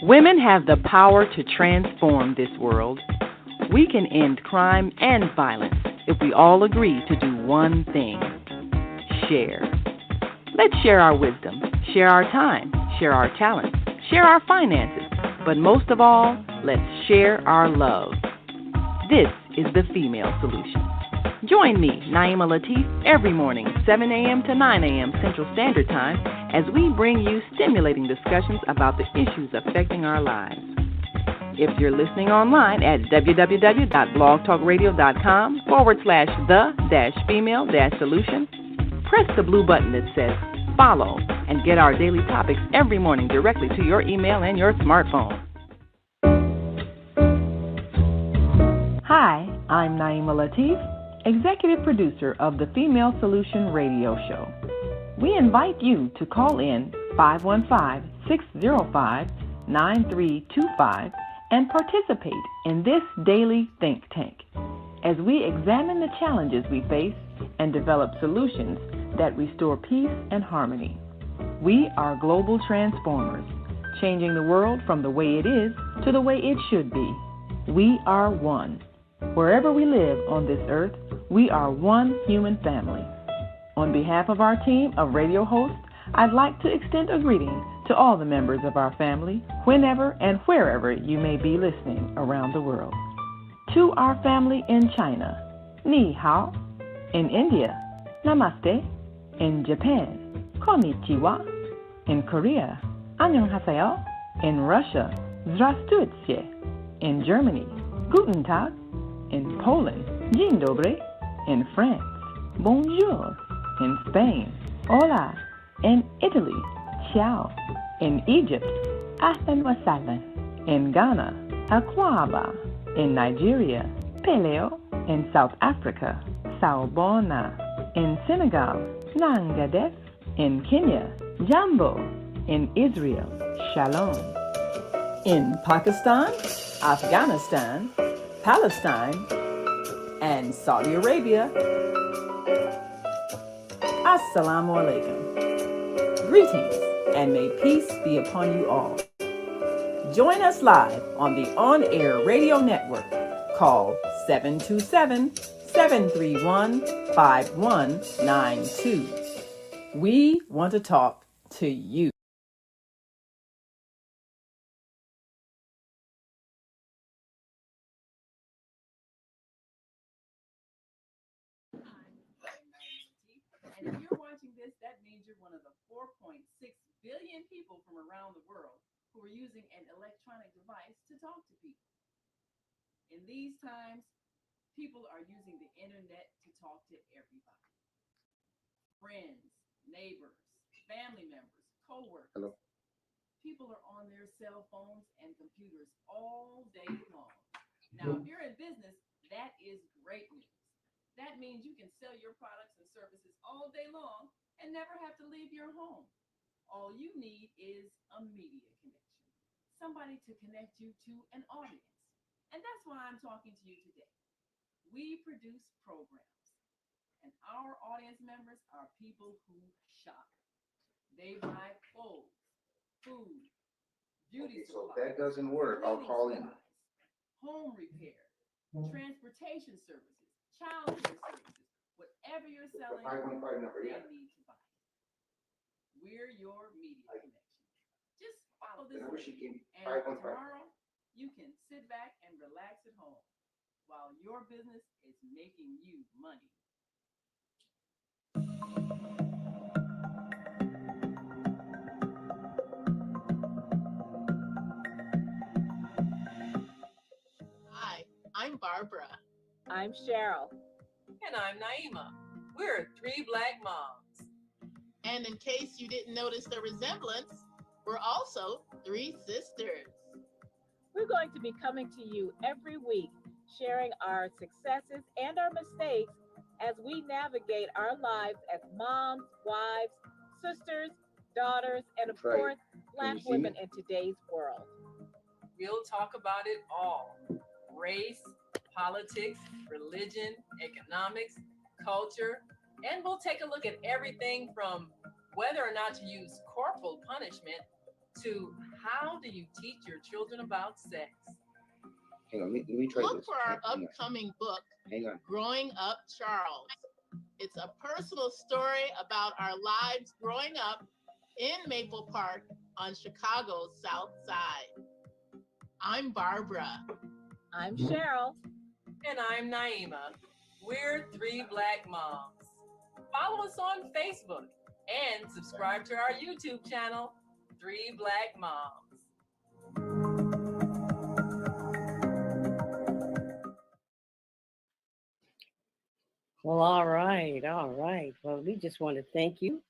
Women have the power to transform this world. We can end crime and violence if we all agree to do one thing: share. Let's share our wisdom, share our time, share our talents, share our finances, but most of all, let's share our love. This is the Female Solution. Join me, Naima Latif, every morning, 7 a.m. to 9 a.m. Central Standard Time, as we bring you stimulating discussions about the issues affecting our lives. If you're listening online at www.blogtalkradio.com/the-female-solution, press the blue button that says follow and get our daily topics every morning directly to your email and your smartphone. Hi, I'm Naima Latif, Executive Producer of the Female Solution Radio Show. We invite you to call in 515-605-9325 and participate in this daily think tank as we examine the challenges we face and develop solutions that restore peace and harmony. We are global transformers, changing the world from the way it is to the way it should be. We are one. Wherever we live on this earth, we are one human family. On behalf of our team of radio hosts, I'd like to extend a greeting to all the members of our family, whenever and wherever you may be listening around the world. To our family in China, Ni Hao. In India, Namaste. In Japan, Konnichiwa. In Korea, Annyeonghaseyo. In Russia, Здравствуйте. In Germany, Guten Tag. In Poland, Dzień dobry. In France, Bonjour. In Spain, Hola. In Italy, Ciao. In Egypt, Ahlan wa sahlan. In Ghana, Akwaba. In Nigeria, Peleo. In South Africa, Sawubona. In Senegal, Nangadef. In Kenya, Jambo. In Israel, Shalom. In Pakistan, Afghanistan, Palestine, and Saudi Arabia, Assalamu alaikum. Greetings, and may peace be upon you all. Join us live on the on-air radio network called 727-731-5192. We want to talk to you. And if you're watching this, that means you're one of the 4.6 billion people from around the world who are using an electronic device to talk to people. In these times, people are using the internet to talk to everybody. Friends, neighbors, family members, co-workers. Hello. People are on their cell phones and computers all day long. Now, if you're in business, that is great news. That means you can sell your products and services all day long and never have to leave your home. All you need is a media connection, somebody to connect you to an audience. And that's why I'm talking to you today. We produce programs, and our audience members are people who shop. They buy clothes, food, beauty supplies. So if that doesn't work, I'll call in. Home repair, transportation services, child care services, whatever you're selling, they need to buy. We're your media connection. Just follow this link, and tomorrow you can sit back and relax at home while your business is making you money. Hi, I'm Barbara. I'm Cheryl. And I'm Naima. We're three Black moms. And in case you didn't notice the resemblance, we're also three sisters. We're going to be coming to you every week, sharing our successes and our mistakes as we navigate our lives as moms, wives, sisters, daughters, and of course, Black women in today's world. We'll talk about it all: race, politics, religion, economics, culture, and we'll take a look at everything from whether or not to use corporal punishment, to how do you teach your children about sex? Hang on, let me try Look this. for our upcoming book, Hang on. Growing Up Charles. It's a personal story about our lives growing up in Maple Park on Chicago's South Side. I'm Barbara. I'm Cheryl. And I'm Naima. We're three Black moms. Follow us on Facebook and subscribe to our YouTube channel, Three Black Moms. Well, all right. Well, we just want to thank you.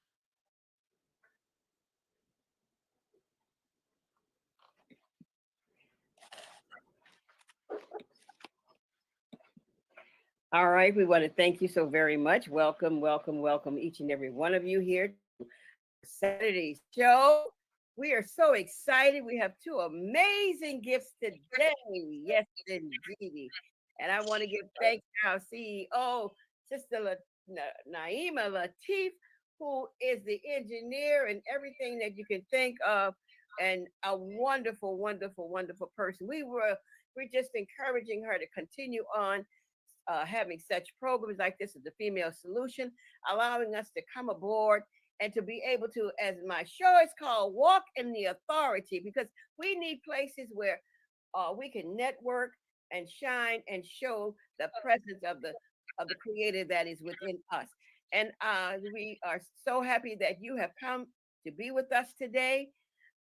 All right, we want to thank you so very much. Welcome each and every one of you here to Saturday's show. We are so excited. We have two amazing gifts today. Yes, indeed. And I want to give thanks to our CEO, Sister Naima Latif, who is the engineer and everything that you can think of, and a wonderful, wonderful, wonderful person. We're just encouraging her to continue on having such programs like this as the Female Solution, allowing us to come aboard and to be able to, as my show is called, walk in the authority, because we need places where we can network and shine and show the presence of the creator that is within us. And we are so happy that you have come to be with us today.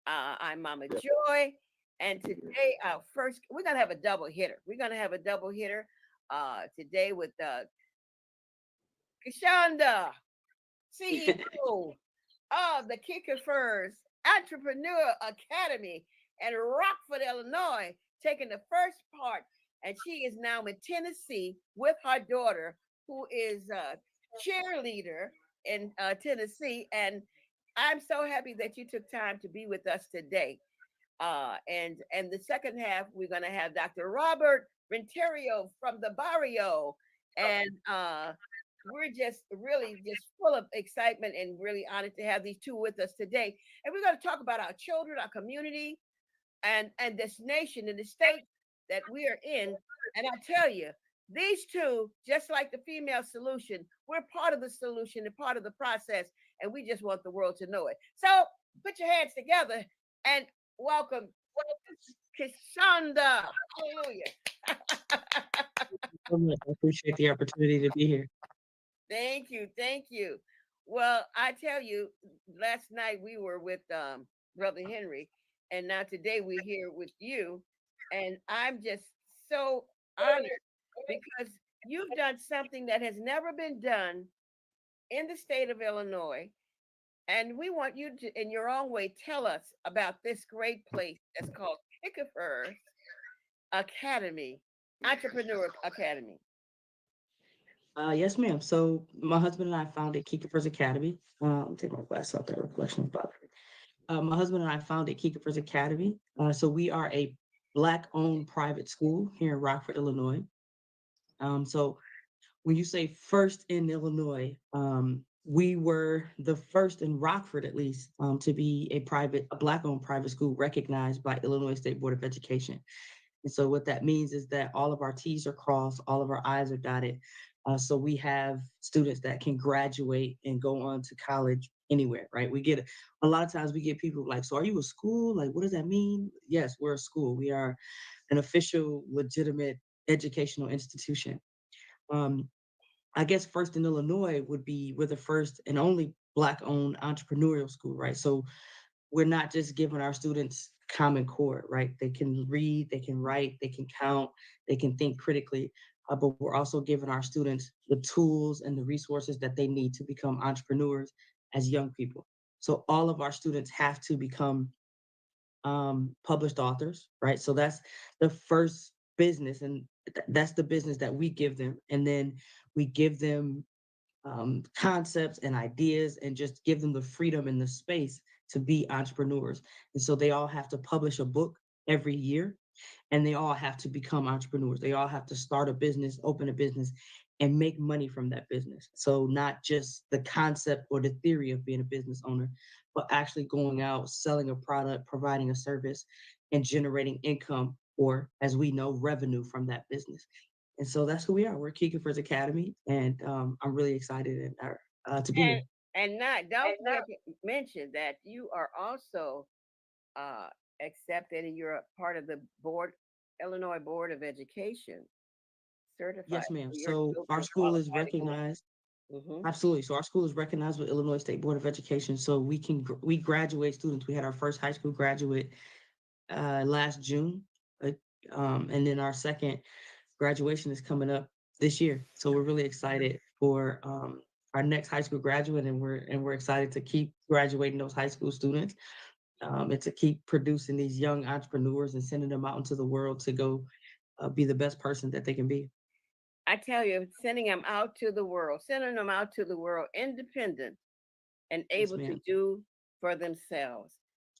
I'm Mama Joy, and today we're gonna have a double hitter. Today with Keishonda, CEO of the Kikifer's Entrepreneur Academy in Rockford, Illinois, taking the first part. And she is now in Tennessee with her daughter, who is a cheerleader in Tennessee. And I'm so happy that you took time to be with us today. And the second half, we're going to have Dr. Robert Renteria from the Barrio. And we're just really just full of excitement and really honored to have these two with us today. And we're going to talk about our children, our community, and this nation and the state that we are in. And I tell you, these two, just like the Female Solution, we're part of the solution and part of the process, and we just want the world to know it. So put your hands together and welcome Keishonda. Hallelujah. I appreciate the opportunity to be here. Thank you. Well, I tell you, last night we were with Brother Henry, and now today we're here with you, and I'm just so honored because you've done something that has never been done in the state of Illinois, and we want you to, in your own way, tell us about this great place that's called Kikifer Academy, Entrepreneur Academy. Yes, ma'am. So my husband and I founded Kikifer's Academy. Take my glass off, that reflection is bothering. My husband and I founded Kikifer's Academy. So we are a Black-owned private school here in Rockford, Illinois. So when you say first in Illinois, we were the first in Rockford, at least, to be a Black-owned private school recognized by Illinois State Board of Education. And so what that means is that all of our T's are crossed, all of our I's are dotted. So we have students that can graduate and go on to college anywhere, right? A lot of times we get people like, so are you a school? Like, what does that mean? Yes, we're a school. We are an official, legitimate educational institution. I guess first in Illinois we're the first and only Black-owned entrepreneurial school, right? So we're not just giving our students Common Core, right? They can read, they can write, they can count, they can think critically, but we're also giving our students the tools and the resources that they need to become entrepreneurs as young people. So all of our students have to become published authors, right? So that's the first business, and that's the business that we give them. And then we give them concepts and ideas and just give them the freedom and the space to be entrepreneurs. And so they all have to publish a book every year, and they all have to become entrepreneurs. They all have to start a business, open a business, and make money from that business. So not just the concept or the theory of being a business owner, but actually going out, selling a product, providing a service, and generating income, or as we know, revenue from that business. And so that's who we are. We're Kikifer's Academy, and I'm really excited to be And here. and not don't forget to mention that you are also uh, accepted and you're a part of the Illinois Board of Education certified. Yes, ma'am. So you're So our totally school is qualified to go. recognized. Hmm. Absolutely. So our school is recognized with Illinois State Board of Education. So we graduate students. We had our first high school graduate last June, uh, and then our second graduation is coming up this year. So we're really excited for our next high school graduate, and we're excited to keep graduating those high school students, and to keep producing these young entrepreneurs and sending them out into the world to go be the best person that they can be. I tell you, sending them out to the world independent and Yes, able to ma'am. do for themselves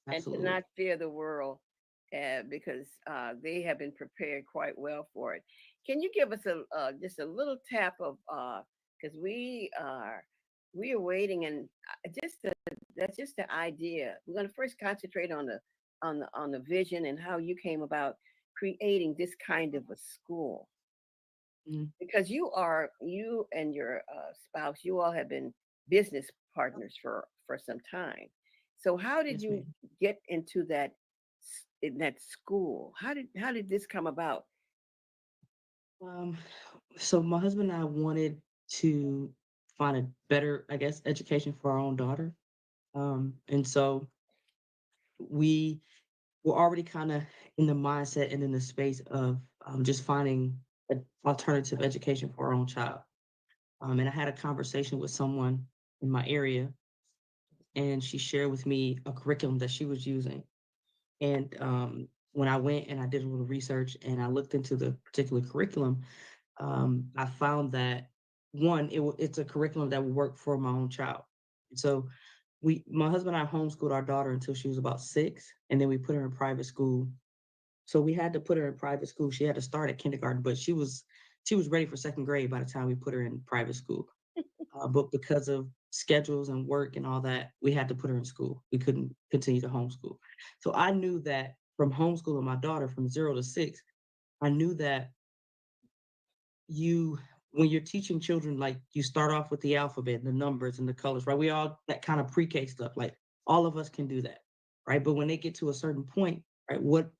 and to Absolutely. not fear the world because they have been prepared quite well for it. Can you give us a just a little tap of because we are waiting and that's just the idea. We're going to first concentrate on the vision and how you came about creating this kind of a school Mhm. because you and your spouse, you all have been business partners for some time. So how did Yes, you ma'am. get into in that school? How did this come about? Um, so my husband and I wanted to find a better, I guess, education for our own daughter. And so we were already kind of in the mindset and in the space of just finding an alternative education for our own child. And I had a conversation with someone in my area, and she shared with me a curriculum that she was using. And when I went and I did a little research and I looked into the particular curriculum, I found that one, it's a curriculum that would work for my own child. So my husband and I homeschooled our daughter until she was about 6, and then we put her in private school. So we had to put her in private school. She had to start at kindergarten, but she was ready for second grade by the time we put her in private school. But because of schedules and work and all that, we had to put her in school. We couldn't continue to homeschool. So I knew that from homeschooling my daughter from 0 to 6, I knew that you when you're teaching children, like, you start off with the alphabet, the numbers and the colors, right? We all that kind of pre-K stuff, like all of us can do that, right? But when they get to a certain point, right, what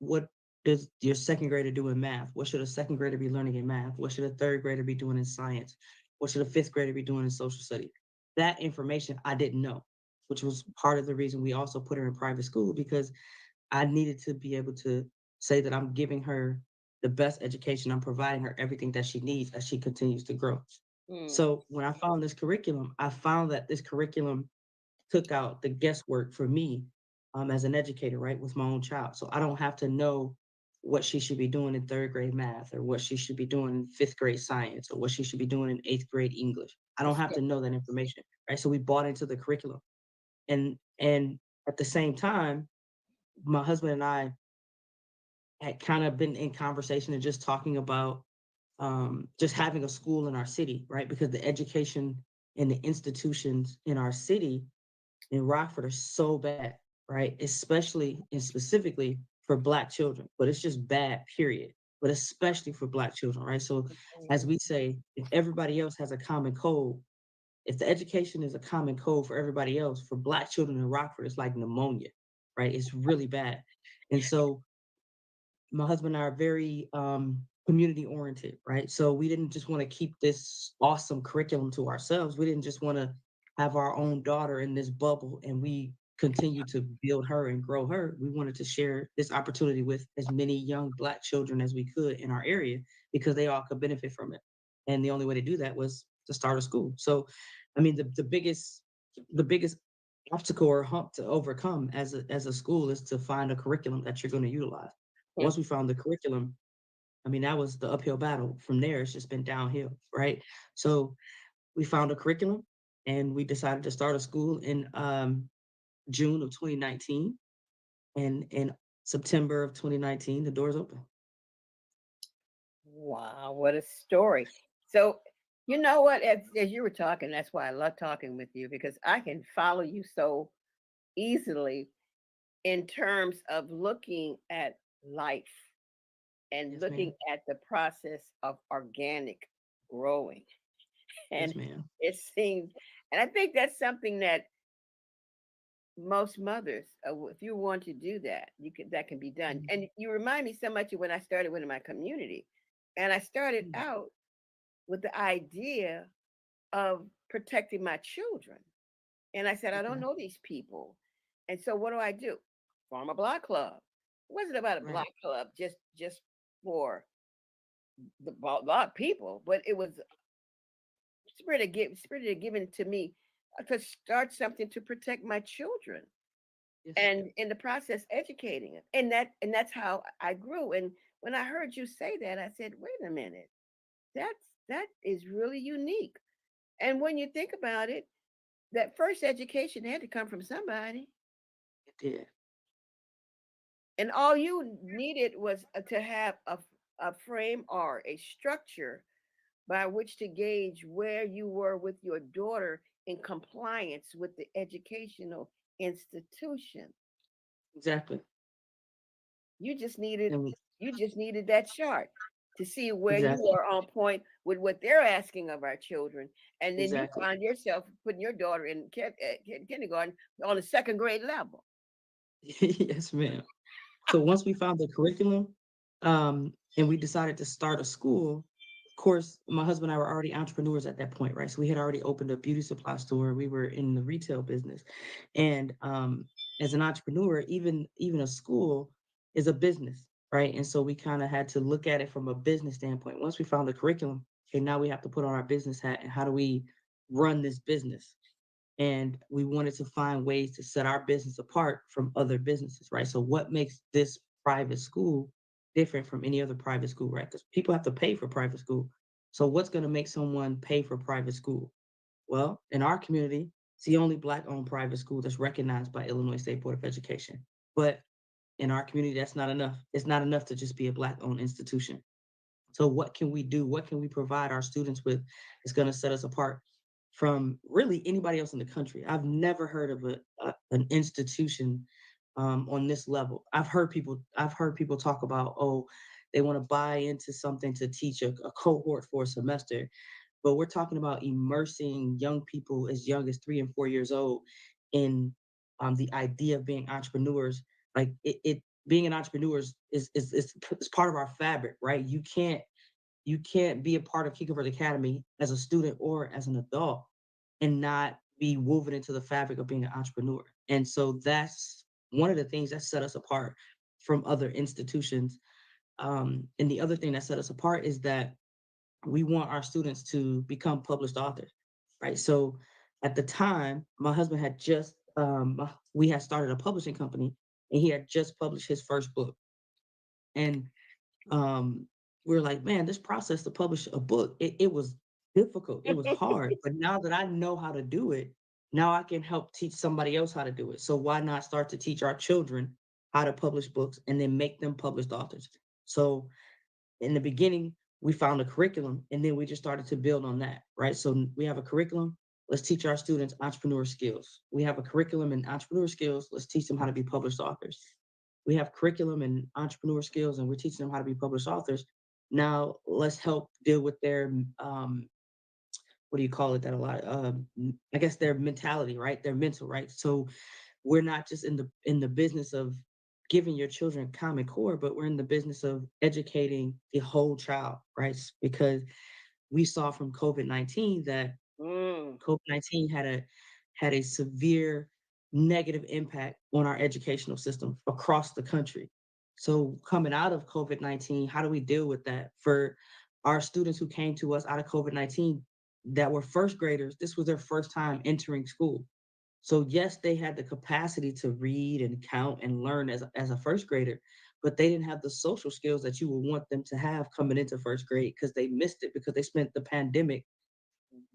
does your second grader do in math? What should a second grader be learning in math? What should a third grader be doing in science? What should a fifth grader be doing in social studies? That information I didn't know, which was part of the reason we also put her in private school, because I needed to be able to say that I'm giving her the best education. I'm providing her everything that she needs as she continues to grow. Mm. So when I found this curriculum, I found that this curriculum took out the guesswork for me, as an educator, right, with my own child. So I don't have to know what she should be doing in third grade math, or what she should be doing in fifth grade science, or what she should be doing in eighth grade English. I don't have to know that information, right? So we bought into the curriculum, and at the same time, my husband and I had kind of been in conversation and just talking about just having a school in our city, right? Because the education and the institutions in our city in Rockford are so bad, right? Especially and specifically for Black children, but it's just bad, period. But especially for Black children, right? So, as we say, if everybody else has a common code, if the education is a common code for everybody else, for Black children in Rockford, it's like pneumonia, right? It's really bad. And so my husband and I are very community oriented, right? So we didn't just want to keep this awesome curriculum to ourselves. We didn't just want to have our own daughter in this bubble and we continue to build her and grow her. We wanted to share this opportunity with as many young Black children as we could in our area, because they all could benefit from it. And the only way to do that was to start a school. So, I mean, the biggest obstacle or hump to overcome as a school is to find a curriculum that you're going to utilize. Once we found the curriculum, I mean, that was the uphill battle. From there, it's just been downhill, right? So we found a curriculum and we decided to start a school in June of 2019. And in September of 2019, the doors open. Wow, what a story! So You know what? As you were talking, that's why I love talking with you because I can follow you so easily in terms of looking at life and Yes, looking ma'am. at the process of organic growing. And Yes, ma'am. it seems, and I think that's something that most mothers, if you want to do that, you can, that can be done. Mm, And you remind me so much of when I started with my community. And I started mm, out with the idea of protecting my children. And I said, I don't okay. know these people. And so what do I do? Form a block club. It wasn't about a Right. block club just for the block people, but it was spirit of given to me to start something to protect my children Yes. and in the process educating them. And that's how I grew. And when I heard you say that, I said, wait a minute, that is really unique. And when you think about it, that first education had to come from somebody. It did. And all you needed was to have a frame or a structure by which to gauge where you were with your daughter in compliance with the educational institution. Exactly. You just needed And that chart to see where you exactly. are on point with what they're asking of our children. And then you Exactly. find yourself putting your daughter in kindergarten on the second grade level. Yes, ma'am. So once we found the curriculum, and we decided to start a school, of course, my husband and I were already entrepreneurs at that point, right? So we had already opened a beauty supply store. We were in the retail business, and as an entrepreneur, even a school is a business, right? And so we kind of had to look at it from a business standpoint. Once we found the curriculum, okay, now we have to put on our business hat and how do we run this business? And we wanted to find ways to set our business apart from other businesses, right? So what makes this private school different from any other private school, right? Because people have to pay for private school. So what's going to make someone pay for private school? Well, in our community, it's the only Black-owned private school that's recognized by Illinois State Board of Education. But in our community, that's not enough. It's not enough to just be a Black-owned institution. So what can we do? What can we provide our students with that's going to set us apart from really anybody else in the country? I've never heard of an institution on this level. I've heard people talk about, oh, they want to buy into something to teach a cohort for a semester, but we're talking about immersing young people as young as 3 and 4 years old in the idea of being entrepreneurs. Like it being an entrepreneur is part of our fabric, right? You can't be a part of Kikifer Academy as a student or as an adult and not be woven into the fabric of being an entrepreneur. And so that's one of the things that set us apart from other institutions. And the other thing that set us apart is that we want our students to become published authors, right? So at the time, my husband had just, we had started a publishing company and he had just published his first book. And um, we are like, man, this process to publish a book, it was difficult. It was hard. But now that I know how to do it, now I can help teach somebody else how to do it. So why not start to teach our children how to publish books and then make them published authors? So in the beginning, we found a curriculum and then we just started to build on that, right? So we have a curriculum. Let's teach our students entrepreneur skills. We have a curriculum in entrepreneur skills. Let's teach them how to be published authors. We have curriculum in entrepreneur skills and we're teaching them how to be published authors. Now let's help deal with their what do you call it that a lot? I guess their mentality, right? Their mental, right? So we're not just in the business of giving your children common core, but we're in the business of educating the whole child, right? Because we saw from COVID-19 that Mm. COVID-19 had a severe negative impact on our educational system across the country. So coming out of COVID-19, how do we deal with that? For our students who came to us out of COVID-19 that were first graders, this was their first time entering school. So yes, they had the capacity to read and count and learn as a first grader, but they didn't have the social skills that you would want them to have coming into first grade because they missed it because they spent the pandemic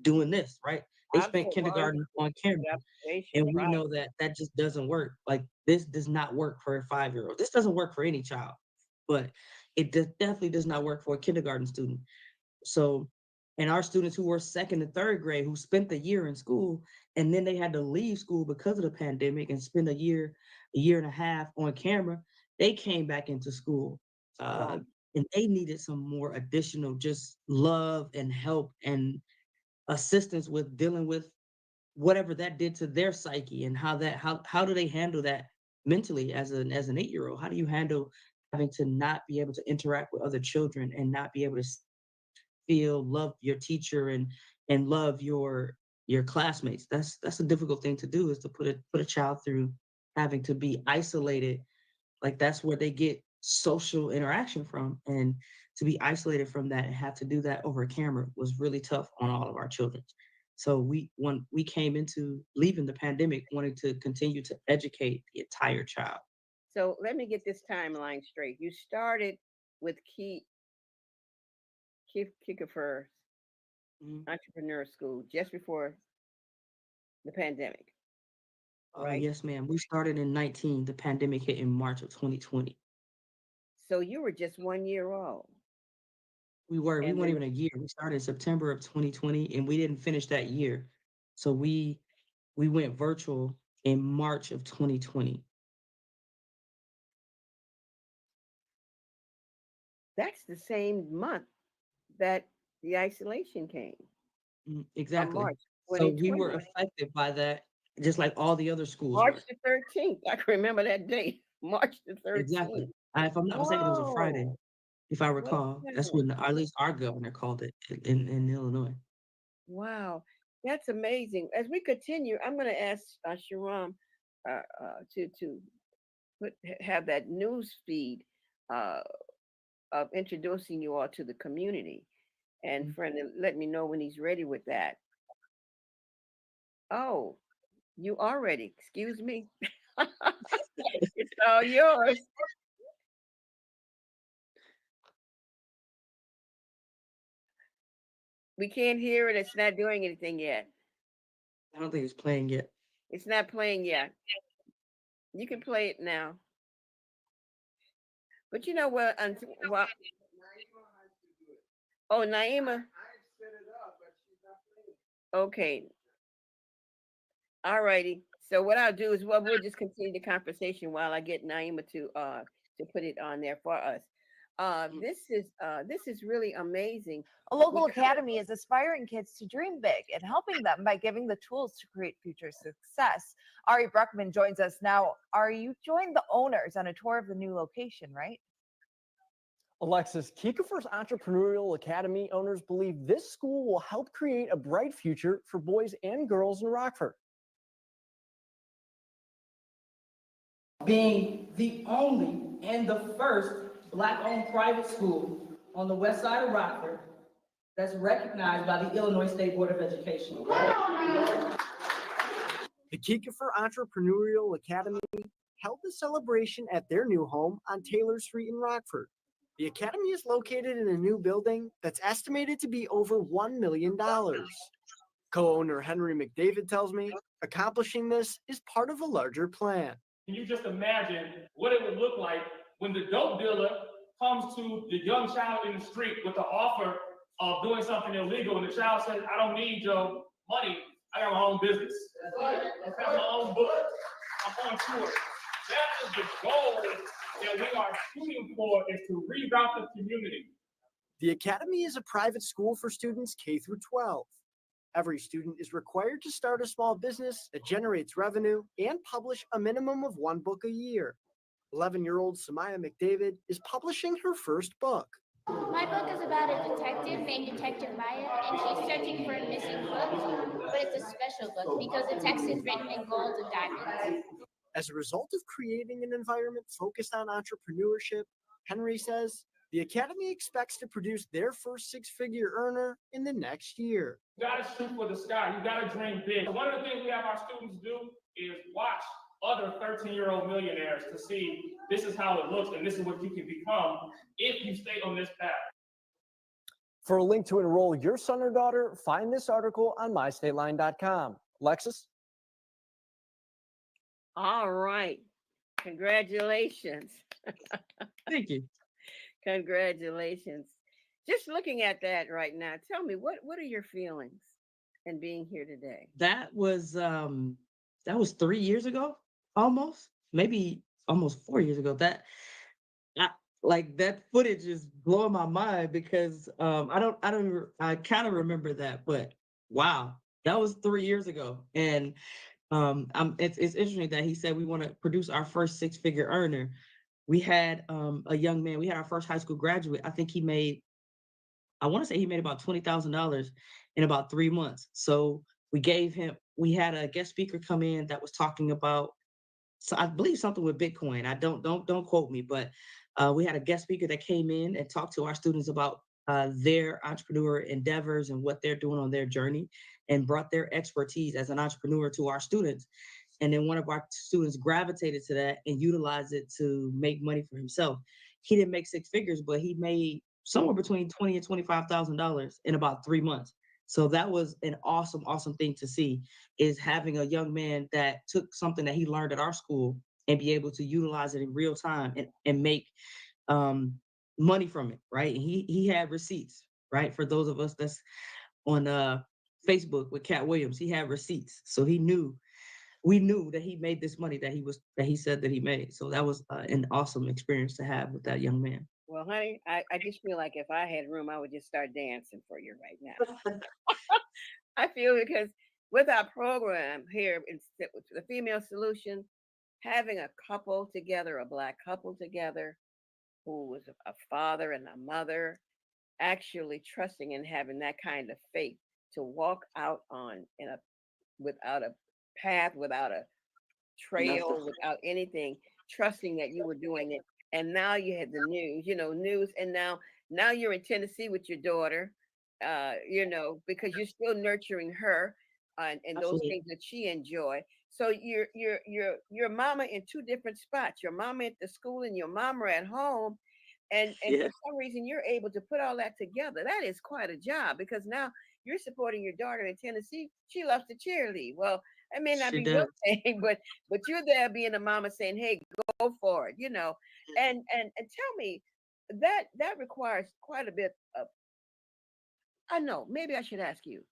doing this, right? They spent Absolutely. kindergarten on camera, Observation, and we right. know that that just doesn't work. Like this does not work for a 5-year-old. This doesn't work for any child, but it definitely does not work for a kindergarten student. So And our students who were second and third grade, who spent the year in school, and then they had to leave school because of the pandemic and spend a year and a half on camera, they came back into school. And they needed some more additional just love and help and assistance with dealing with whatever that did to their psyche, and how do they handle that mentally as an 8-year-old? How do you handle having to not be able to interact with other children and not be able to love your teacher and love your classmates? That's a difficult thing to do, is to put a child through having to be isolated. Like, that's where they get social interaction from, and to be isolated from that and have to do that over a camera was really tough on all of our children. So when we came into leaving the pandemic wanting to continue to educate the entire child. So let me get this timeline straight. You started with Kikifer Entrepreneur School just before the pandemic, right? Yes, ma'am. We started in 19. The pandemic hit in March of 2020. So you were just 1 year old. We weren't even a year. We started in September of 2020, and we didn't finish that year. So we went virtual in March of 2020. That's the same month that the isolation came. Exactly. March So we were affected by that, just like all the other schools March were. the 13th. I can remember that date. March the 13th. Exactly. If I'm not mistaken, it was a Friday. If I recall, that's when at least our governor called it in Illinois. Wow, that's amazing. As we continue, I'm going to ask Sharam to have that news feed of introducing you all to the community, and friend, let me know when he's ready with that. Oh, you are ready. Excuse me. It's all yours. We can't hear it. It's not doing anything yet. I don't think it's playing yet. It's not playing yet. You can play it now. But you know what? Oh, Naima. Okay. All righty. So what I'll do is, well, we'll just continue the conversation while I get Naima to put it on there for us. This is really amazing. A local academy is aspiring kids to dream big and helping them by giving the tools to create future success. Ari Bruckman joins us now. Ari, you joined the owners on a tour of the new location, right? Alexis, Kikifer's Entrepreneurial Academy owners believe this school will help create a bright future for boys and girls in Rockford. Being the only and the first Black-owned private school on the west side of Rockford that's recognized by the Illinois State Board of Education. The Kikifer Entrepreneurial Academy held the celebration at their new home on Taylor Street in Rockford. The academy is located in a new building that's estimated to be over $1 million. Co-owner Henry McDavid tells me accomplishing this is part of a larger plan. Can you just imagine what it would look like when the dope dealer comes to the young child in the street with the offer of doing something illegal, and the child says, I don't need your money, I got my own business. I got my own book, I'm on tour. That is the goal that we are shooting for, is to reroute the community. The academy is a private school for students K through 12. Every student is required to start a small business that generates revenue and publish a minimum of 1 book a year. 11-year-old Samaya McDavid is publishing her first book. My book is about a detective named Detective Maya, and she's searching for a missing book, but it's a special book because the text is written in gold and diamonds. As a result of creating an environment focused on entrepreneurship, Henry says the academy expects to produce their first 6-figure earner in the next year. You gotta shoot for the sky, you gotta dream big. One of the things we have our students do is watch other 13-year-old millionaires to see this is how it looks and this is what you can become if you stay on this path. For a link to enroll your son or daughter, find this article on mystateline.com. Alexis? All right. Congratulations. Thank you. Congratulations. Just looking at that right now, tell me what are your feelings in being here today? That was 3 years ago, almost, maybe almost 4 years ago. I, like that footage is blowing my mind because I kind of remember that, but wow, that was 3 years ago. And it's interesting that he said we want to produce our first six-figure earner. We had a young man, we had our first high school graduate. I want to say he made about $20,000 in about 3 months. So we had a guest speaker come in that was talking about, so I believe something with Bitcoin. I don't quote me, but we had a guest speaker that came in and talked to our students about their entrepreneur endeavors and what they're doing on their journey, and brought their expertise as an entrepreneur to our students. And then one of our students gravitated to that and utilized it to make money for himself. He didn't make six figures, but he made somewhere between $20,000 and $25,000 in about 3 months. So that was an awesome, awesome thing to see, is having a young man that took something that he learned at our school and be able to utilize it in real time and make um, money from it, right? And he had receipts, right? For those of us that's on Facebook with Cat Williams, he had receipts. So we knew that he made this money that he said that he made. So that was an awesome experience to have with that young man. Well, honey, I just feel like if I had room, I would just start dancing for you right now. I feel because with our program here, it's the Female Solution, having a couple together, a Black couple together, who was a father and a mother, actually trusting and having that kind of faith to walk out on without a path, without a trail, without anything, trusting that you were doing it. And now you had the news, news, and now you're in Tennessee with your daughter, because you're still nurturing her and those Absolutely. things that she enjoy. So your mama in two different spots. Your mama at the school and your mama at home. And Yeah. for some reason you're able to put all that together. That is quite a job, because now you're supporting your daughter in Tennessee. She loves to cheerlead. Well, that may not She be your does. thing, but you're there being a mama saying, "Hey, go for it." And tell me, that requires quite a bit of. I know. Maybe I should ask you: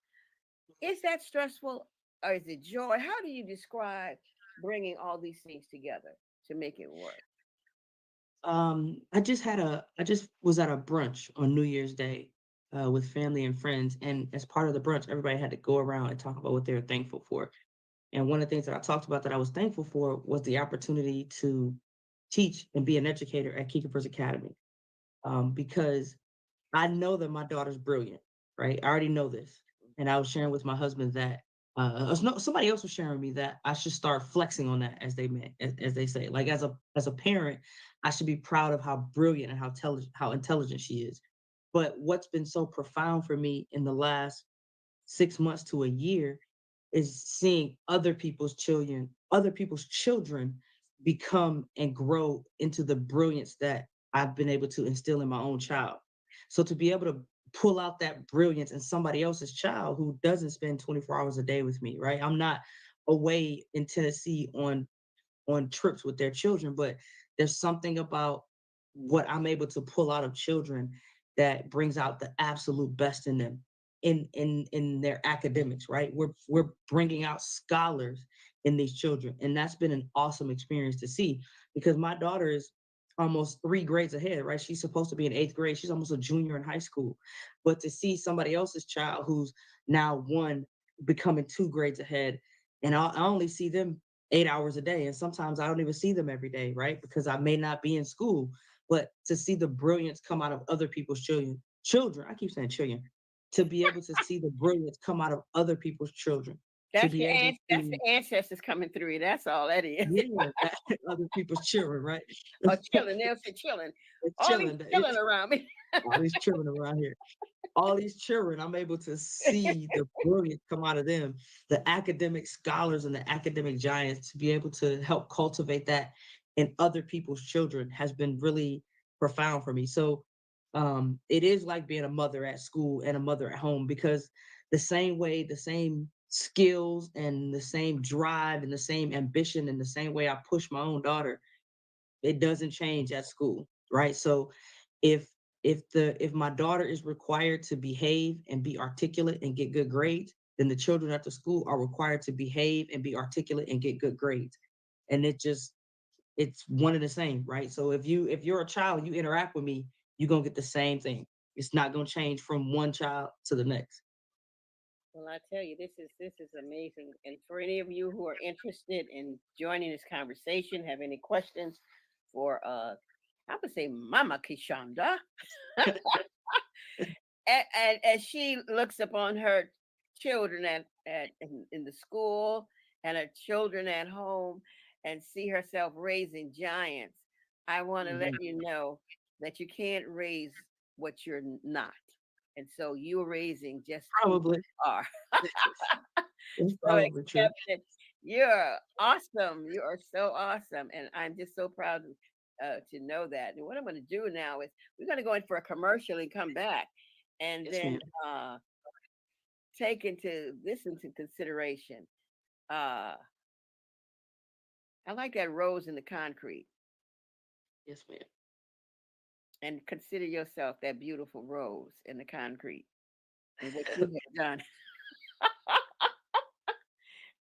is that stressful, or is it joy? How do you describe bringing all these things together to make it work? I just was at a brunch on New Year's Day with family and friends, and as part of the brunch, everybody had to go around and talk about what they were thankful for. And one of the things that I talked about that I was thankful for was the opportunity to teach and be an educator at Kikifer's Academy, because I know that my daughter's brilliant, right? I already know this. And I was sharing with my husband that somebody else was sharing with me that I should start flexing on that, as they say. Like as a parent, I should be proud of how brilliant and how intelligent she is. But what's been so profound for me in the last 6 months to a year is seeing other people's children become and grow into the brilliance that I've been able to instill in my own child. So to be able to pull out that brilliance in somebody else's child who doesn't spend 24 hours a day with me, right? I'm not away in Tennessee on trips with their children, but there's something about what I'm able to pull out of children that brings out the absolute best in them in their academics, right? We're bringing out scholars in these children, and that's been an awesome experience to see, because my daughter is almost 3 grades ahead, right? She's supposed to be in 8th grade. She's almost a junior in high school, but to see somebody else's child who's now one becoming 2 grades ahead, and I only see them 8 hours a day. And sometimes I don't even see them every day, right? Because I may not be in school. But to see the brilliance come out of other people's children, I keep saying children, to be able to see the brilliance come out of other people's children, to be able That's to, the ancestors coming through you. That's all that is. yeah, other people's children, right? Or chilling. They'll say chilling. It's All these chilling. chilling around me. All these children around here. All these children, I'm able to see the brilliance come out of them, the academic scholars and the academic giants, to be able to help cultivate that in other people's children has been really profound for me. So it is like being a mother at school and a mother at home, because the same way, the same skills and the same drive and the same ambition and the same way I push my own daughter, it doesn't change at school, right? So if If my daughter is required to behave and be articulate and get good grades, then the children at the school are required to behave and be articulate and get good grades. And it's one and the same, right? So if you're a child and you interact with me, you're gonna get the same thing. It's not gonna change from one child to the next. Well, I tell you, this is amazing. And for any of you who are interested in joining this conversation, have any questions for I would say Mama Keishonda, and as she looks upon her children in the school and her children at home and see herself raising giants, I want to let you know that you can't raise what you're not. And so you're raising just who you Probably. are. It's So probably true. accepted. You're awesome. You are so awesome. And I'm just so proud to know that. And what I'm going to do now is we're going to go in for a commercial and come back and Yes, then ma'am. take this into consideration. Uh, I like that rose in the concrete. Yes, ma'am. And consider yourself that beautiful rose in the concrete and what you have done.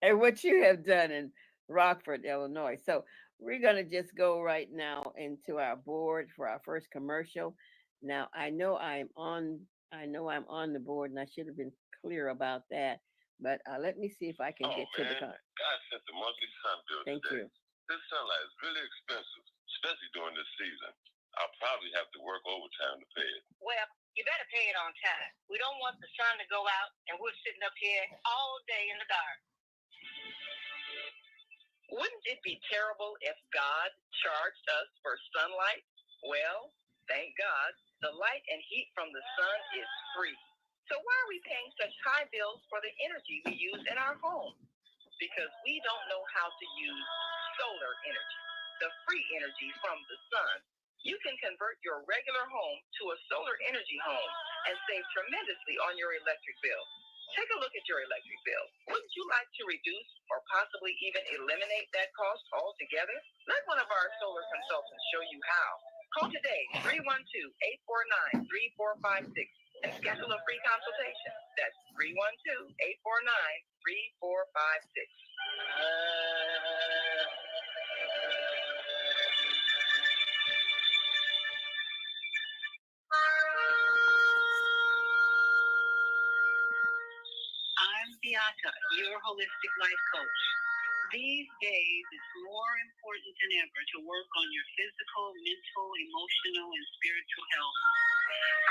And what you have done in Rockford, Illinois. So we're going to just go right now into our board for our first commercial. Now I know I'm on the board, and I should have been clear about that. But let me see if I can get to the. God sent the monthly sun bill Thank today. you. This sunlight is really expensive, especially during this season. I'll probably have to work overtime to pay it. Well, you better pay it on time. We don't want the sun to go out and we're sitting up here all day in the dark. Wouldn't it be terrible if God charged us for sunlight? Well, thank God, the light and heat from the sun is free. So why are we paying such high bills for the energy we use in our home? Because we don't know how to use solar energy, the free energy from the sun. You can convert your regular home to a solar energy home and save tremendously on your electric bill. Take a look at your electric bill. Wouldn't you like to reduce or possibly even eliminate that cost altogether? Let one of our solar consultants show you how. Call today, 312-849-3456, and schedule a free consultation. That's 312-849-3456. I'm Beata, your holistic life coach. These days, it's more important than ever to work on your physical, mental, emotional, and spiritual health.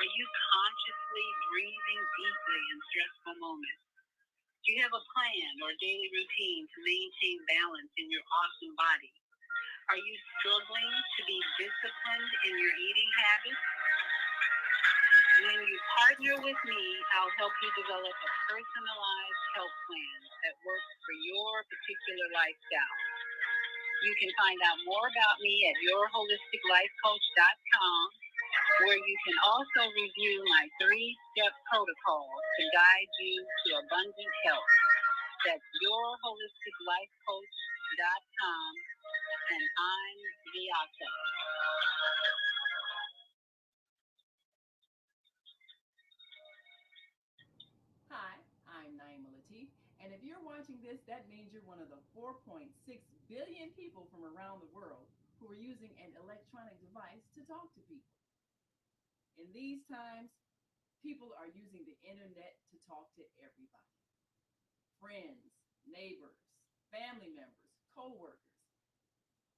Are you consciously breathing deeply in stressful moments? Do you have a plan or daily routine to maintain balance in your awesome body? Are you struggling to be disciplined in your eating habits? When you partner with me, I'll help you develop a personalized health plan that works for your particular lifestyle. You can find out more about me at yourholisticlifecoach.com, where you can also review my 3-step protocol to guide you to abundant health. That's yourholisticlifecoach.com, and I'm Beata. Hi, I'm Naima Latif, and if you're watching this, that means you're one of the 4.6 billion people from around the world who are using an electronic device to talk to people. In these times, people are using the internet to talk to everybody. Friends, neighbors, family members, co-workers.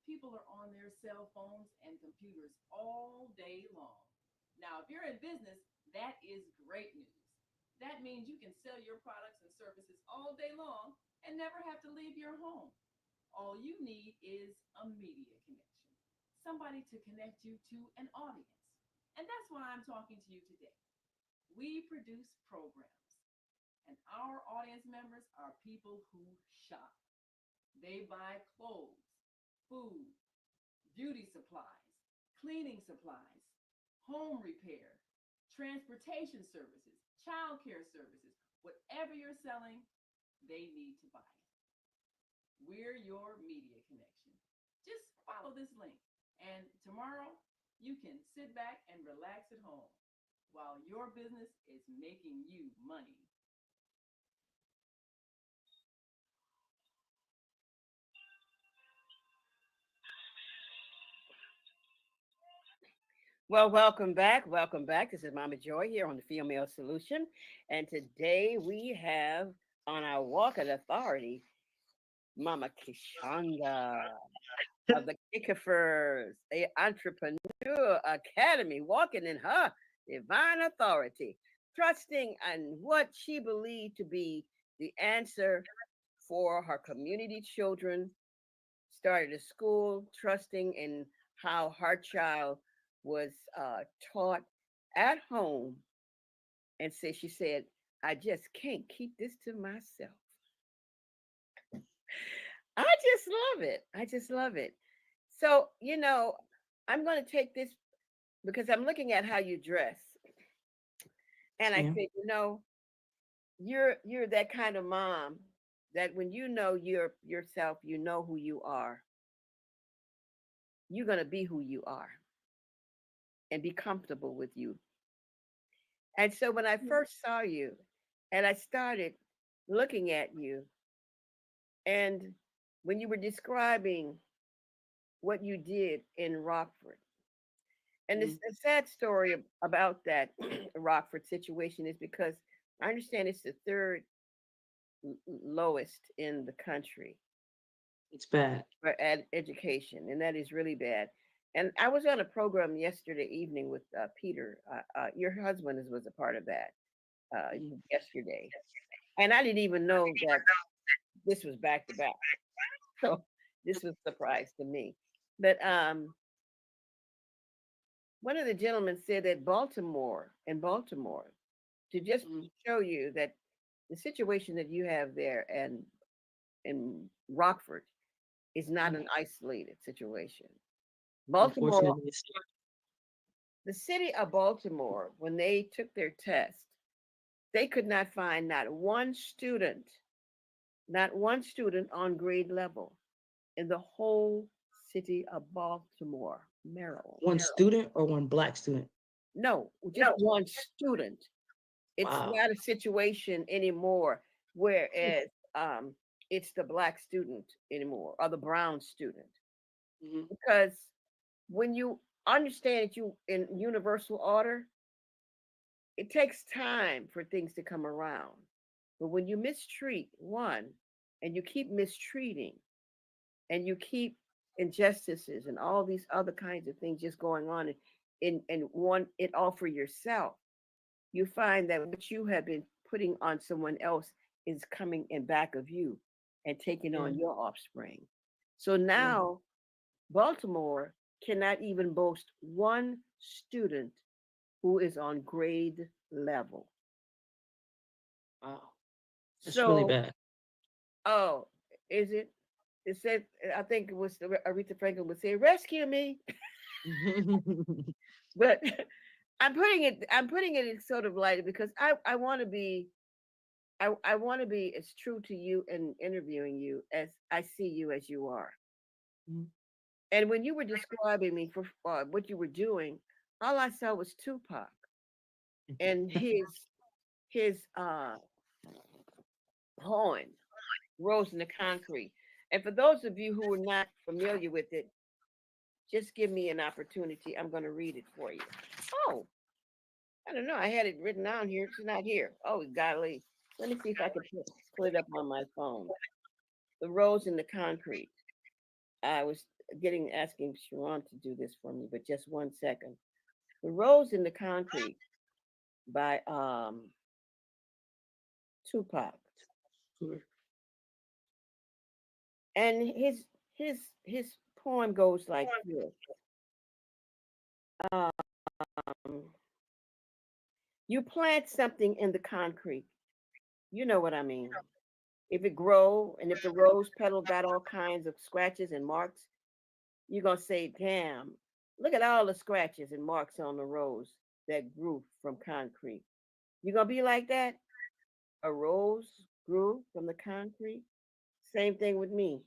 People are on their cell phones and computers all day long. Now, if you're in business, that is great news. That means you can sell your products and services all day long and never have to leave your home. All you need is a media connection, somebody to connect you to an audience. And that's why I'm talking to you today. We produce programs, and our audience members are people who shop. They buy clothes, food, beauty supplies, cleaning supplies, home repair, transportation services, childcare services. Whatever you're selling, they need to buy it. We're your media connection. Just follow this link. And tomorrow, you can sit back and relax at home while your business is making you money. Well, welcome back. Welcome back. This is Mama Joy here on the Female Solution. And today we have on our Walk of Authority, Mama Keishonda of the Kikifers, a entrepreneur academy, walking in her divine authority, trusting in what she believed to be the answer for her community children, started a school, trusting in how her child was taught at home. And she said, I just can't keep this to myself. I just love it. I just love it. So, I'm going to take this because I'm looking at how you dress. And I think, you're that kind of mom that when you know yourself, you know who you are. You're going to be who you are and be comfortable with you. And so when I first saw you and I started looking at you, and when you were describing what you did in Rockford, and the sad story about that Rockford situation is because I understand it's the third lowest in the country. It's bad. For education, and that is really bad. And I was on a program yesterday evening with Peter. Your husband was a part of that yesterday. And I didn't even know that this was back to back. So this was a surprise to me. But one of the gentlemen said that in Baltimore, to just show you that the situation that you have there and in Rockford is not an isolated situation. Baltimore, the city of Baltimore, when they took their test, they could not find not one student on grade level in the whole city of Baltimore, Maryland. One student or one Black student? No, just one student. It's not a situation anymore whereas it's the Black student anymore or the brown student. Because when you understand that you in universal order, it takes time for things to come around. But when you mistreat one and you keep mistreating and you keep injustices and all these other kinds of things just going on and want it all for yourself, you find that what you have been putting on someone else is coming in back of you and taking on your offspring. So now Baltimore cannot even boast one student who is on grade level. Wow. That's really bad. Oh, is it? It said, I think it was Aretha Franklin would say, rescue me. But I'm putting it in sort of light because I want to be as true to you and interviewing you as I see you as you are. And when you were describing me for what you were doing, all I saw was Tupac and his poem, Rose in the Concrete. And for those of you who are not familiar with it, just give me an opportunity. I'm going to read it for you. Oh, I don't know. I had it written down here. It's not here. Oh, golly. Let me see if I can put it up on my phone. The Rose in the Concrete. I was asking Sharon to do this for me, but just 1 second. The Rose in the Concrete by Tupac. And his poem goes like this. You plant something in the concrete. You know what I mean. If it grow and if the rose petal got all kinds of scratches and marks, you're going to say, damn, look at all the scratches and marks on the rose that grew from concrete. You're going to be like that? A rose grew from the concrete? Same thing with me.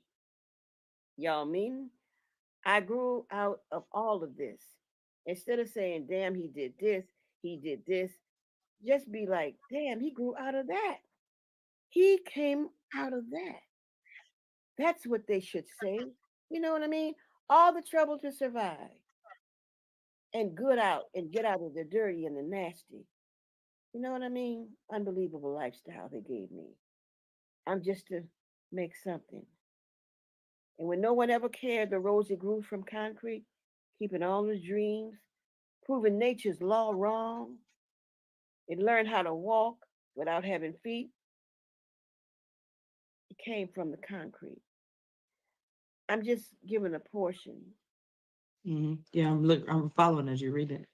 Y'all mean? I grew out of all of this. Instead of saying, damn, he did this, just be like, damn, he grew out of that. He came out of that. That's what they should say. You know what I mean? All the trouble to survive and good out and get out of the dirty and the nasty. You know what I mean? Unbelievable lifestyle they gave me. I'm just to make something. And when no one ever cared, the rose that grew from concrete, keeping all the dreams, proving nature's law wrong. It learned how to walk without having feet. It came from the concrete. I'm just giving a portion. Yeah, I'm following as you read it.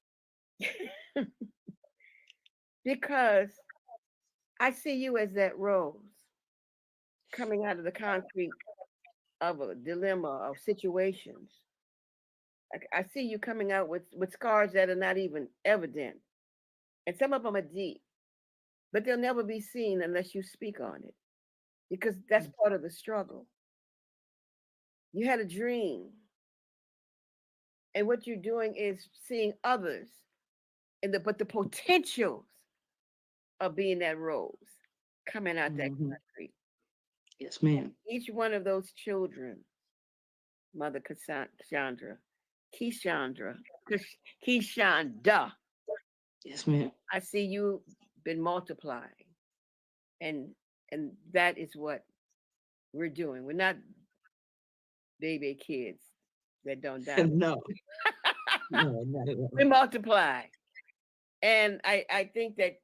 Because I see you as that rose coming out of the concrete of a dilemma of situations. I see you coming out with scars that are not even evident. And some of them are deep, but they'll never be seen unless you speak on it, because that's part of the struggle. You had a dream, and what you're doing is seeing others, but the potentials of being that rose coming out that concrete. Yes, ma'am. Each one of those children, Mother Keishonda, Yes, ma'am. I see you been multiplying, and that is what we're doing. We're not baby kids that don't die. No. No, not at all. We multiply, and I think that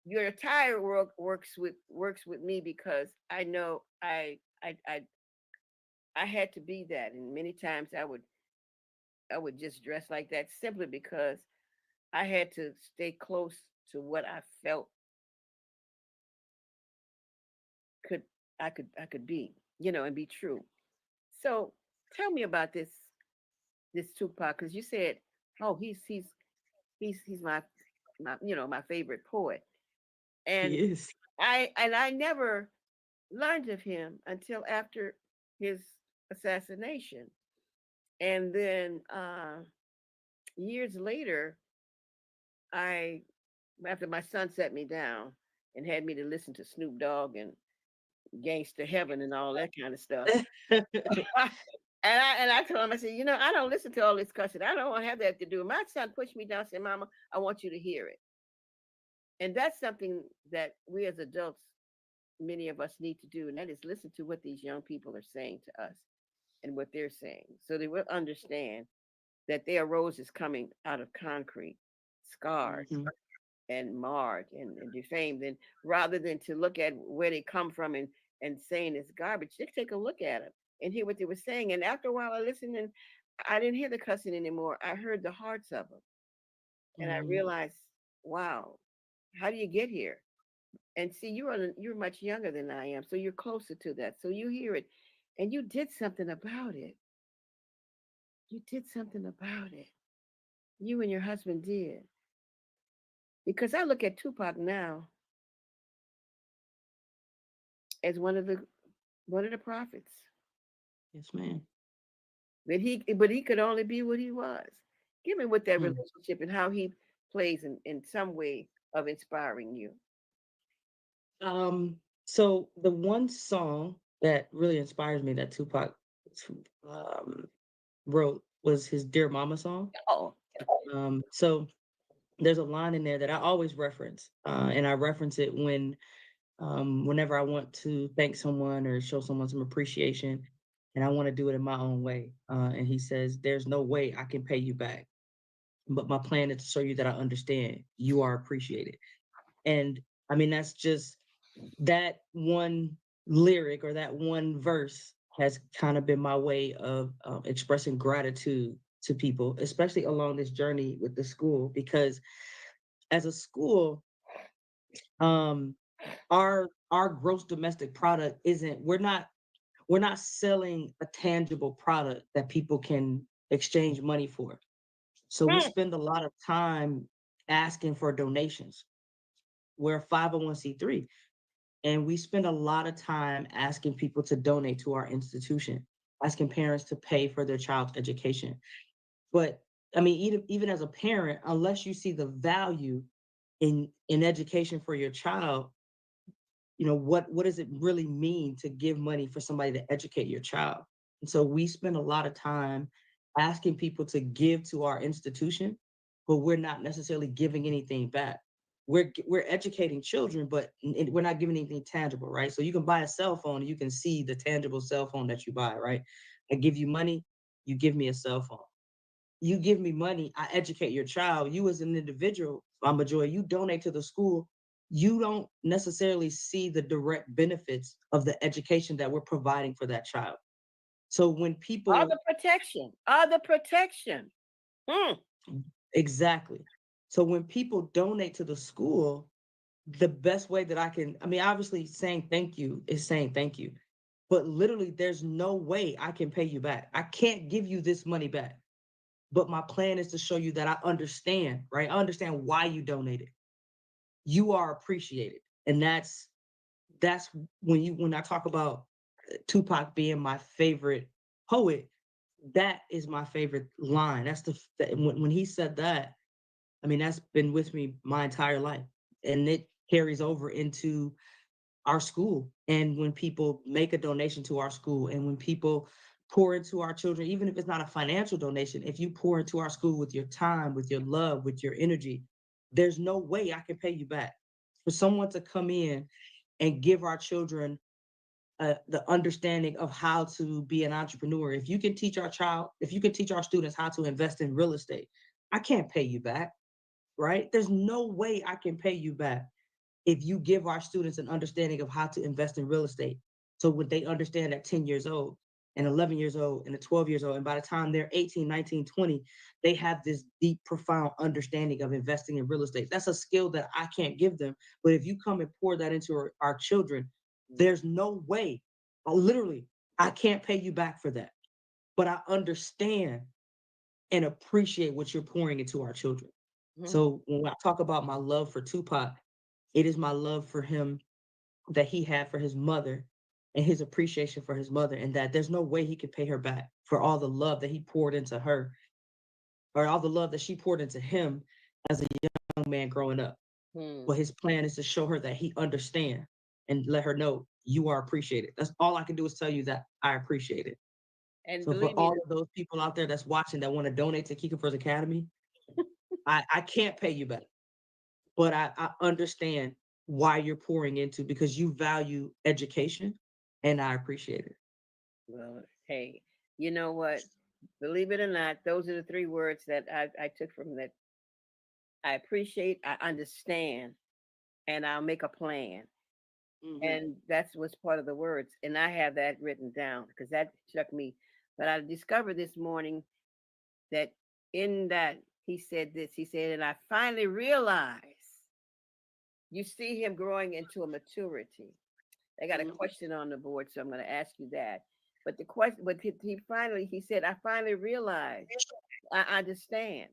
your entire work works with me, because I know I had to be that, and many times I would just dress like that simply because I had to stay close to what I felt I could be, and be true. So tell me about this Tupac, because you said, oh, he's my favorite poet, and He is. I never learned of him until after his assassination, and then years later, after my son set me down and had me to listen to Snoop Dogg and Gangsta Heaven and all that kind of stuff. And I told him, I said, I don't listen to all this cussing. I don't want to have that to do. My son pushed me down and said, Mama, I want you to hear it. And that's something that we as adults, many of us need to do. And that is listen to what these young people are saying to us and what they're saying. So they will understand that their rose is coming out of concrete, scarred and marred and defamed. And rather than to look at where they come from and saying it's garbage, just take a look at them and hear what they were saying. And after a while, I listened, and I didn't hear the cussing anymore. I heard the hearts of them. And I realized, wow, how do you get here? And see, you're much younger than I am, so you're closer to that. So you hear it, and you did something about it. You did something about it. You and your husband did. Because I look at Tupac now as one of the prophets. Yes, ma'am. But he could only be what he was. Give me with that relationship and how he plays in some way of inspiring you. So the one song that really inspires me that Tupac wrote was his Dear Mama song. Oh. So there's a line in there that I always reference, and I reference it whenever I want to thank someone or show someone some appreciation, and I want to do it in my own way. And he says, "There's no way I can pay you back, but my plan is to show you that I understand you are appreciated." And I mean, that's just that one lyric or that one verse has kind of been my way of expressing gratitude to people, especially along this journey with the school, because as a school, our gross domestic product we're not selling a tangible product that people can exchange money for. So we spend a lot of time asking for donations. We're a 501c3, and we spend a lot of time asking people to donate to our institution, asking parents to pay for their child's education. But I mean, even as a parent, unless you see the value in education for your child, what does it really mean to give money for somebody to educate your child? And so we spend a lot of time asking people to give to our institution, but we're not necessarily giving anything back. We're educating children, but we're not giving anything tangible, right? So you can buy a cell phone and you can see the tangible cell phone that you buy, right? I give you money, you give me a cell phone. You give me money, I educate your child. You as an individual, Mama Joy, you donate to the school, you don't necessarily see the direct benefits of the education that we're providing for that child. So when people All the protection. Exactly. So when people donate to the school, the best way that obviously saying thank you is saying thank you, but literally there's no way I can pay you back. I can't give you this money back. But my plan is to show you that I understand, right? I understand why you donated. You are appreciated. And that's when I talk about Tupac being my favorite poet, that is my favorite line. When he said that, I mean, that's been with me my entire life. And it carries over into our school. And when people make a donation to our school, and when people pour into our children, even if it's not a financial donation, if you pour into our school with your time, with your love, with your energy, there's no way I can pay you back. For someone to come in and give our children the understanding of how to be an entrepreneur, if you can teach our students how to invest in real estate, I can't pay you back, right? There's no way I can pay you back if you give our students an understanding of how to invest in real estate. So when they understand at 10 years old and 11 years old and 12 years old, and by the time they're 18, 19, 20, they have this deep, profound understanding of investing in real estate. That's a skill that I can't give them. But if you come and pour that into our children, there's no way, literally, I can't pay you back for that. But I understand and appreciate what you're pouring into our children. So when I talk about my love for Tupac, it is my love for him that he had for his mother and his appreciation for his mother, and that there's no way he could pay her back for all the love that he poured into her, or all the love that she poured into him as a young man growing up. But his plan is to show her that he understands and let her know you are appreciated. That's all I can do is tell you that I appreciate it. And so for all of those people out there that's watching that want to donate to Kikifer's Academy, I can't pay you back, but I understand why you're pouring into, because you value education, and I appreciate it. Well, hey, you know what? Believe it or not, those are the three words that I took from that. I appreciate, I understand, and I'll make a plan. And that's what's part of the words. And I have that written down because that struck me. But I discovered this morning that in that he said this, he said, and I finally realized, you see him growing into a maturity. I got a question on the board, so I'm going to ask you that. But the question, but he said, I finally realized, I understand.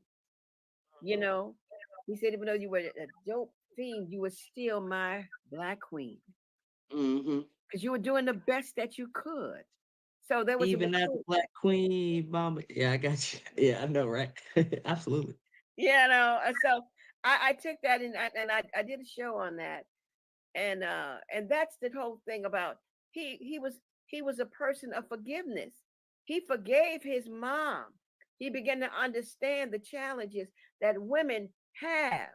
You know, he said, even though you were a dope fiend, you were still my Black queen. Because you were doing the best that you could. So there was even as a Black queen, mama. Yeah, I got you. Yeah, I know, right? Absolutely. Yeah, no. So I took that and I did a show on that, and that's the whole thing about he was a person of forgiveness. He forgave his mom. He began to understand the challenges that women have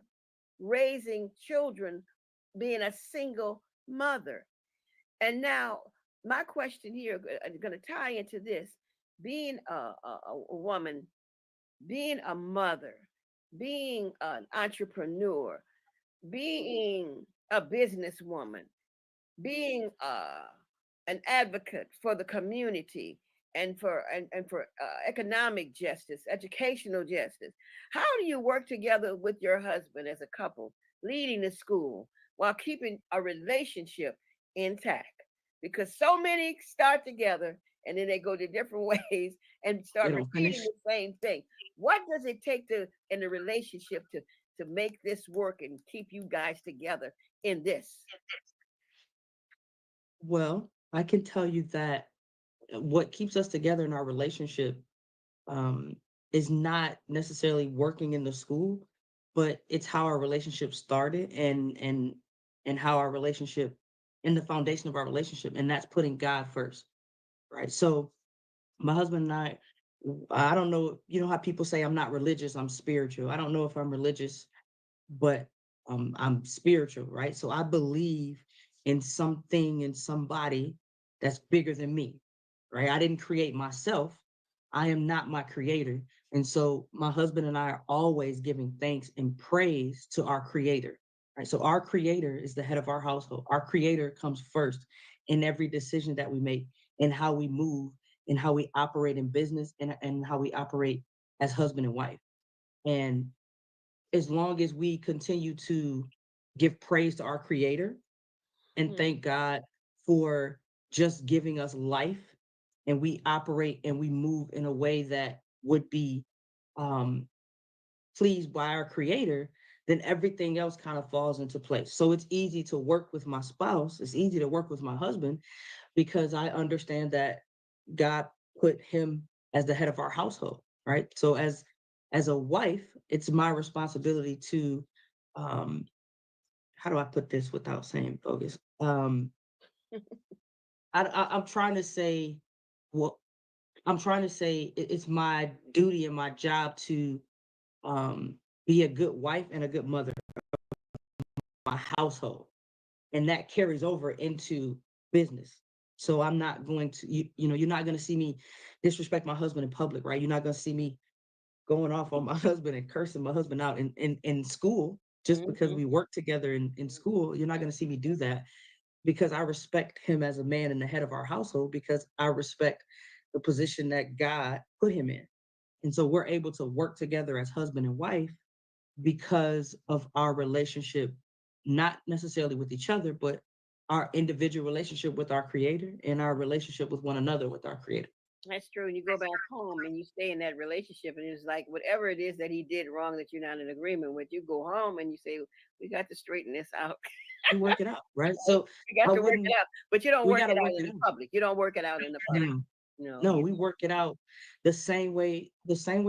raising children, being a single mother. And now my question here is going to tie into this: being a woman, being a mother, being an entrepreneur, being a businesswoman, being an advocate for the community and for economic justice, educational justice. How do you work together with your husband as a couple, leading the school while keeping a relationship intact? Because so many start together and then they go to different ways and start repeating the same thing. What does it take in a relationship to make this work and keep you guys together in this? Well, I can tell you that what keeps us together in our relationship is not necessarily working in the school, but it's how our relationship started and how our relationship and the foundation of our relationship, and that's putting God first, right? So my husband and I don't know, you know how people say I'm not religious, I'm spiritual. I don't know if I'm religious, but I'm spiritual, right? So I believe in something, in somebody that's bigger than me, right? I didn't create myself. I am not my creator. And so my husband and I are always giving thanks and praise to our creator, right? So our creator is the head of our household. Our creator comes first in every decision that we make, in how we move, in how we operate in business, and how we operate as husband and wife. And as long as we continue to give praise to our creator and thank God for just giving us life, and we operate and we move in a way that would be um, pleased by our creator, then everything else kind of falls into place. So it's easy to work with my spouse. It's easy to work with my husband because I understand that God put him as the head of our household, right? So as a wife, it's my responsibility to how do I put this without saying bogus? I'm trying to say, well, I'm trying to say it's my duty and my job to um, be a good wife and a good mother of my household, and that carries over into business. So I'm not going to, you're not going to see me disrespect my husband in public, right? You're not going to see me going off on my husband and cursing my husband out in school just because we work together in school. You're not going to see me do that because I respect him as a man and the head of our household, because I respect the position that God put him in. And so we're able to work together as husband and wife because of our relationship, not necessarily with each other, but our individual relationship with our creator and our relationship with one another with our creator. That's true. And you go back home and you stay in that relationship, and it's like whatever it is that he did wrong that you're not in agreement with, you go home and you say, "We got to straighten this out." We work it out, right? So you got to work it out, but you don't we work gotta it out work in it the out. public. You don't work it out in the public. No, we work it out the same way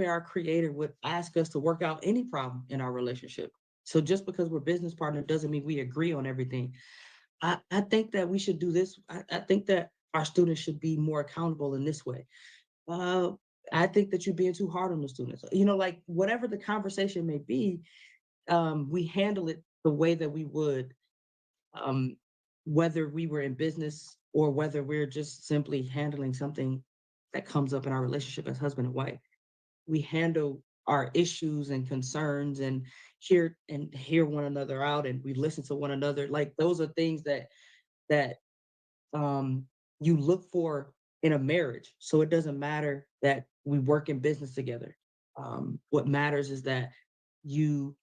our creator would ask us to work out any problem in our relationship. So just because we're business partners doesn't mean we agree on everything. I think that we should do this. I think that our students should be more accountable in this way. Uh, I think that you're being too hard on the students. Like whatever the conversation may be, we handle it the way that we would, um, whether we were in business or whether we're just simply handling something that comes up in our relationship as husband and wife. We handle our issues and concerns and hear one another out, and we listen to one another. Like those are things that you look for in a marriage. So it doesn't matter that we work in business together. What matters is that you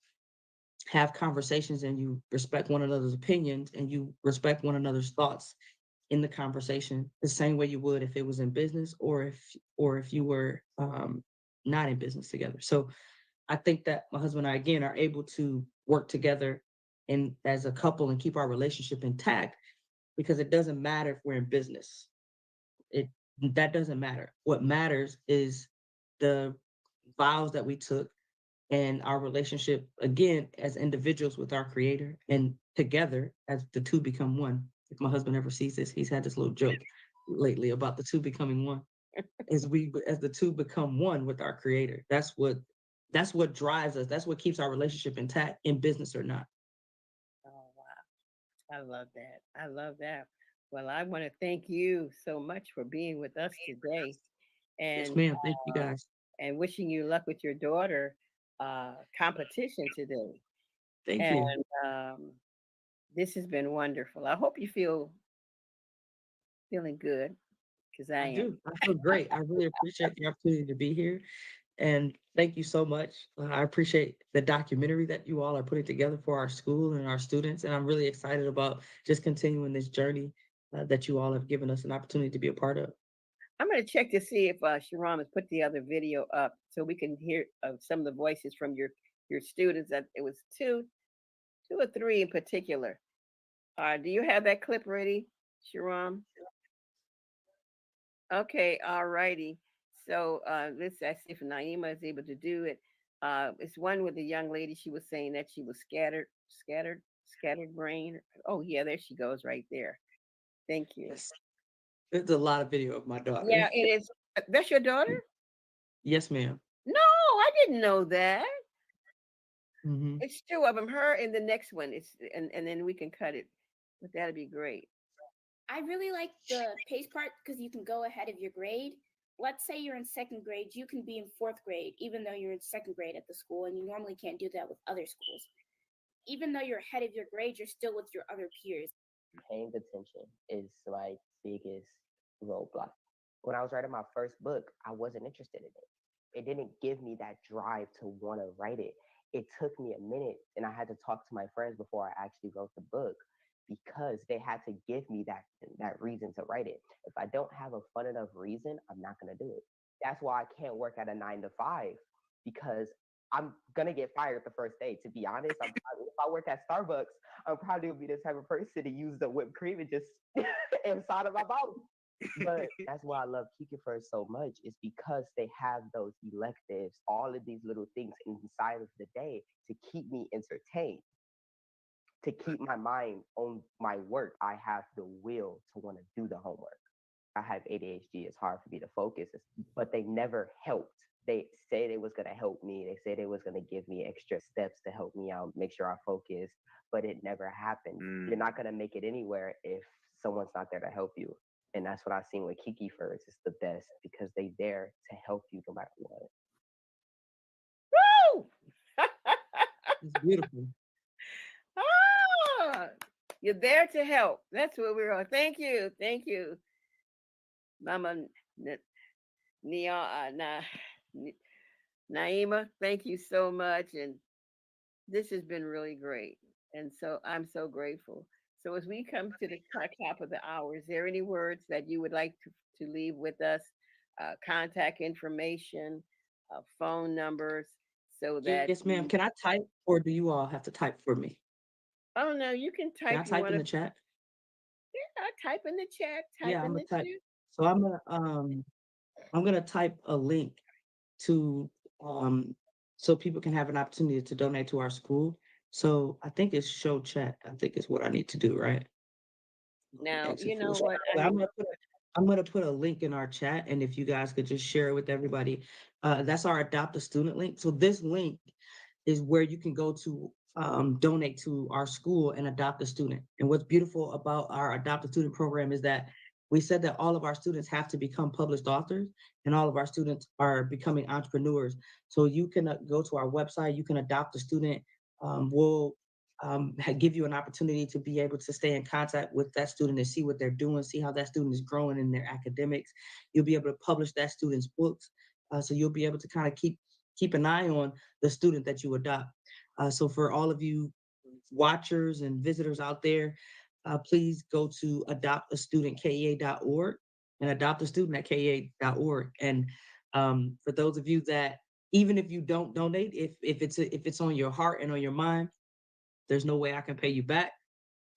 have conversations and you respect one another's opinions and you respect one another's thoughts in the conversation the same way you would if it was in business or if you were not in business together. So I think that my husband and I again are able to work together and as a couple and keep our relationship intact, because it doesn't matter if we're in business. That doesn't matter. What matters is the vows that we took and our relationship again as individuals with our creator and together as the two become one. If my husband ever sees this, he's had this little joke lately about the two becoming one. As the two become one with our creator. That's what drives us. That's what keeps our relationship intact, in business or not. Oh wow. I love that. I love that. Well, I want to thank you so much for being with us today. Yes, And ma'am. Thank you guys. and wishing you luck with your daughter competition today. Thank And you. this has been wonderful. I hope you feeling good, because I I am. do. I feel great. I really appreciate the opportunity to be here. And thank you so much. I appreciate the documentary that you all are putting together for our school and our students. And I'm really excited about just continuing this journey that you all have given us an opportunity to be a part of. I'm going to check to see if Sharon has put the other video up so we can hear some of the voices from your students. That it was two or three in particular. Do you have that clip ready, Sharon? Okay, all righty. So let's see if Naima is able to do it. It's one with the young lady. She was saying that she was scattered brain. Oh yeah, there she goes right there. Thank you. Yes. There's a lot of video of my daughter. Yeah, it is. That's your daughter? Yes, ma'am. No, I didn't know that. Hmm. It's two of them, her and the next one. It's and then we can cut it, but that'd be great. I really like the pace part because you can go ahead of your grade. Let's say you're in second grade, you can be in fourth grade, even though you're in second grade at the school, and you normally can't do that with other schools. Even though you're ahead of your grade, you're still with your other peers. Paying attention is my biggest roadblock. When I was writing my first book, I wasn't interested in it. It didn't give me that drive to want to write it. It took me a minute, and I had to talk to my friends before I actually wrote the book because they had to give me that reason to write it. If I don't have a fun enough reason, I'm not gonna do it. That's why I can't work at a 9 to 5 because I'm gonna get fired the first day. To be honest, if I work at Starbucks, I'm probably gonna be the type of person to use the whipped cream and just inside of my mouth. But that's why I love Kikifer so much, is because they have those electives, all of these little things inside of the day to keep me entertained, to keep my mind on my work. I have the will to want to do the homework. I have ADHD. It's hard for me to focus, but they never helped. They say they was gonna help me. They say they was gonna give me extra steps to help me out, make sure I focus, but it never happened. You're not gonna make it anywhere if someone's not there to help you. And that's what I've seen with Kiki First. It's the best because they there to help you no matter what. Woo! It's beautiful. Ah, you're there to help. That's what we're on. Thank you, Mama Naima. Thank you so much, and this has been really great. And so I'm so grateful. So as we come to the top of the hour, is there any words that you would like to leave with us? Contact information, phone numbers, so that Yes, ma'am. Can I type, or do you all have to type for me? oh no, you can type. Can I type in the chat? Yeah, type in the chat. Yeah, Type I'm in gonna the type. chat. So I'm gonna type a link to so people can have an opportunity to donate to our school. So I think it's show chat. I think is what I need to do, right? Now, Exit you know full. So what? I'm gonna put a link in our chat, and if you guys could just share it with everybody, that's our adopt a student link. So this link is where you can go to donate to our school and adopt a student. And what's beautiful about our adopt a student program is that we said that all of our students have to become published authors, and all of our students are becoming entrepreneurs. So you can go to our website, you can adopt a student. We'll give you an opportunity to be able to stay in contact with that student and see what they're doing, see how that student is growing in their academics. You'll be able to publish that student's books. So you'll be able to kind of keep an eye on the student that you adopt. So for all of you watchers and visitors out there, please go to adoptastudent.kea.org and adopt a student at kea.org. And for those of you that, even if you don't donate, if it's on your heart and on your mind, there's no way I can pay you back.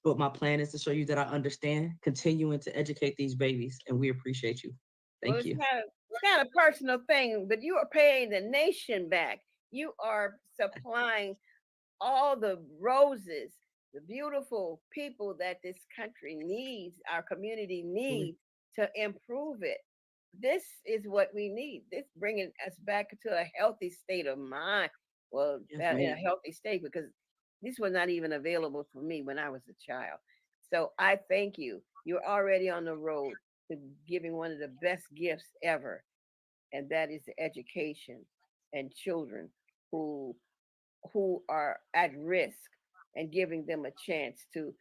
But my plan is to show you that I understand, continuing to educate these babies, and we appreciate you. Thank you. It's not a personal thing, but you are paying the nation back. You are supplying all the roses, the beautiful people that this country needs, our community needs to improve it. This is what we need. This bringing us back to a healthy state of mind. Well, Yes, in a healthy state, because this was not even available for me when I was a child. So I thank you. You're already on the road to giving one of the best gifts ever, and that is the education and children who are at risk, and giving them a chance to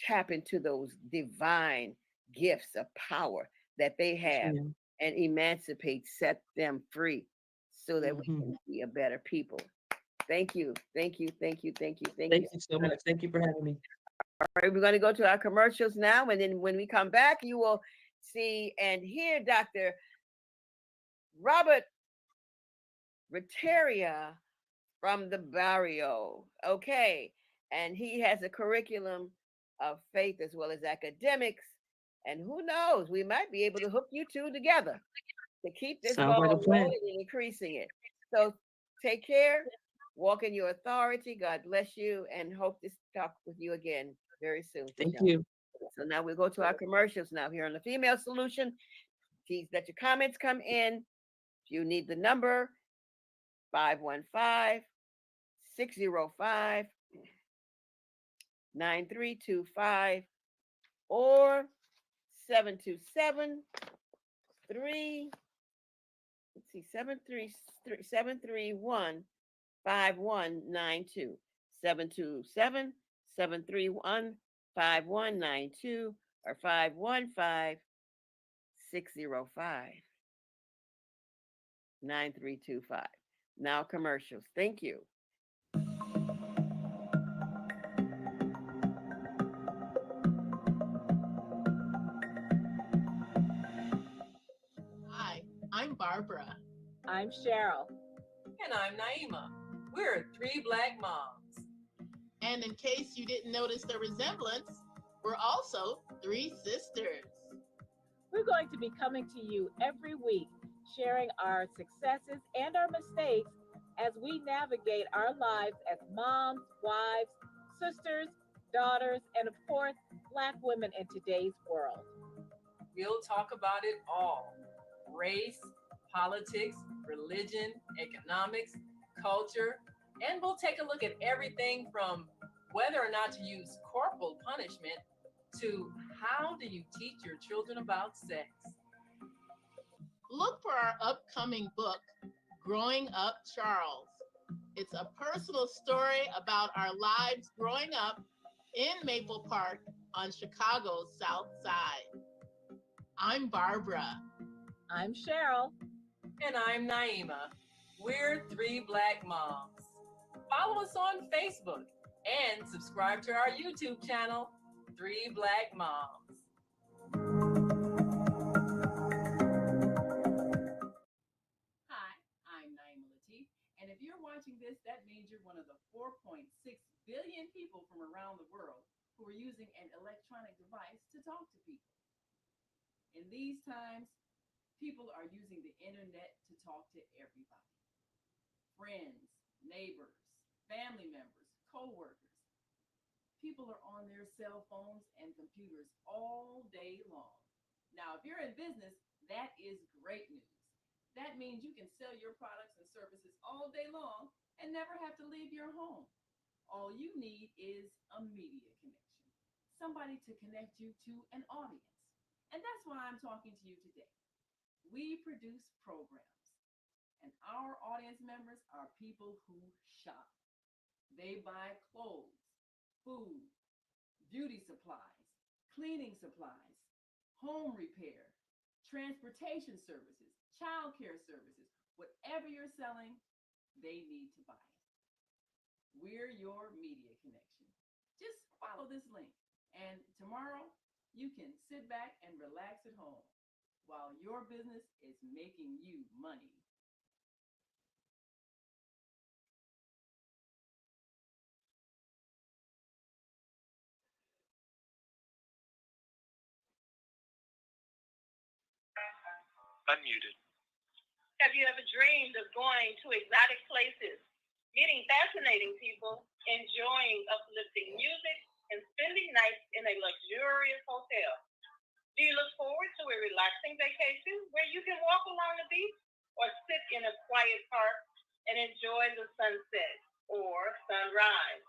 tap into those divine gifts of power that they have and emancipate, set them free so that we can be a better people. Thank you. Thank you So much. Thank you for having me. All right, we're going to go to our commercials now, and then when we come back, you will see and hear Dr. Robert Renteria from the Barrio. Okay, and he has a curriculum of faith as well as academics, and who knows, we might be able to hook you two together. to keep this Sounds like a ball plan. rolling and increasing it. So take care, walk in your authority. God bless you, and hope to talk with you again very soon. Thank Keishonda. you. So now we'll go to our commercials now here on the Female Solution. Please let your comments come in. If you need the number, 515-605-9325 or 727-3, let's see, 731-5192. 727-731-5192 or 515-605-9325. Now commercials. Thank you. Hi, I'm Barbara. I'm Cheryl. And I'm Naima. We're three Black moms. And in case you didn't notice the resemblance, we're also three sisters. We're going to be coming to you every week, sharing our successes and our mistakes as we navigate our lives as moms, wives, sisters, daughters, and of course, Black women in today's world. We'll talk about it all: race, politics, religion, economics, culture, and we'll take a look at everything from whether or not to use corporal punishment to how do you teach your children about sex. Look for our upcoming book, Growing Up Charles. It's a personal story about our lives growing up in Maple Park on Chicago's South Side. I'm Barbara. I'm Cheryl. And I'm Naima. We're three Black moms. Follow us on Facebook and subscribe to our YouTube channel, Three Black Moms. Hi, I'm Naima Latif, and if you're watching this, that means you're one of the 4.6 billion people from around the world who are using an electronic device to talk to people. In these times, people are using the internet to talk to everybody. Friends, neighbors, family members, co-workers. People are on their cell phones and computers all day long. Now, if you're in business, that is great news. That means you can sell your products and services all day long and never have to leave your home. All you need is a media connection, somebody to connect you to an audience. And that's why I'm talking to you today. We produce programs, and our audience members are people who shop. They buy clothes, food, beauty supplies, cleaning supplies, home repair, transportation services, childcare services. Whatever you're selling, they need to buy it. We're your media connection. Just follow this link, and tomorrow you can sit back and relax at home while your business is making you money. Unmuted. Have you ever dreamed of going to exotic places, meeting fascinating people, enjoying uplifting music, and spending nights in a luxurious hotel? Do you look forward to a relaxing vacation where you can walk along the beach or sit in a quiet park and enjoy the sunset or sunrise?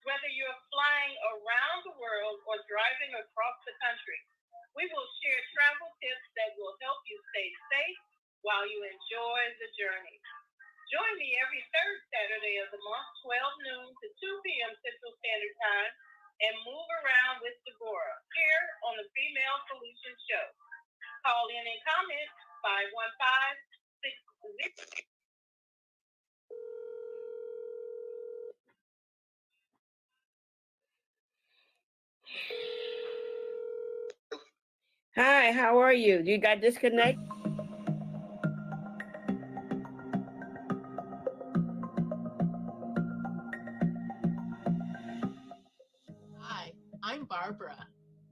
Whether you're flying around the world or driving across the country, we will share travel tips that will help you stay safe while you enjoy the journey. Join me every third Saturday of the month, 12 noon to 2 p.m. Central Standard Time, and move around with Deborah here on the Female Solution Show. Call in and comment 515-60. Hi, how are you? You got disconnected? Hi, I'm Barbara.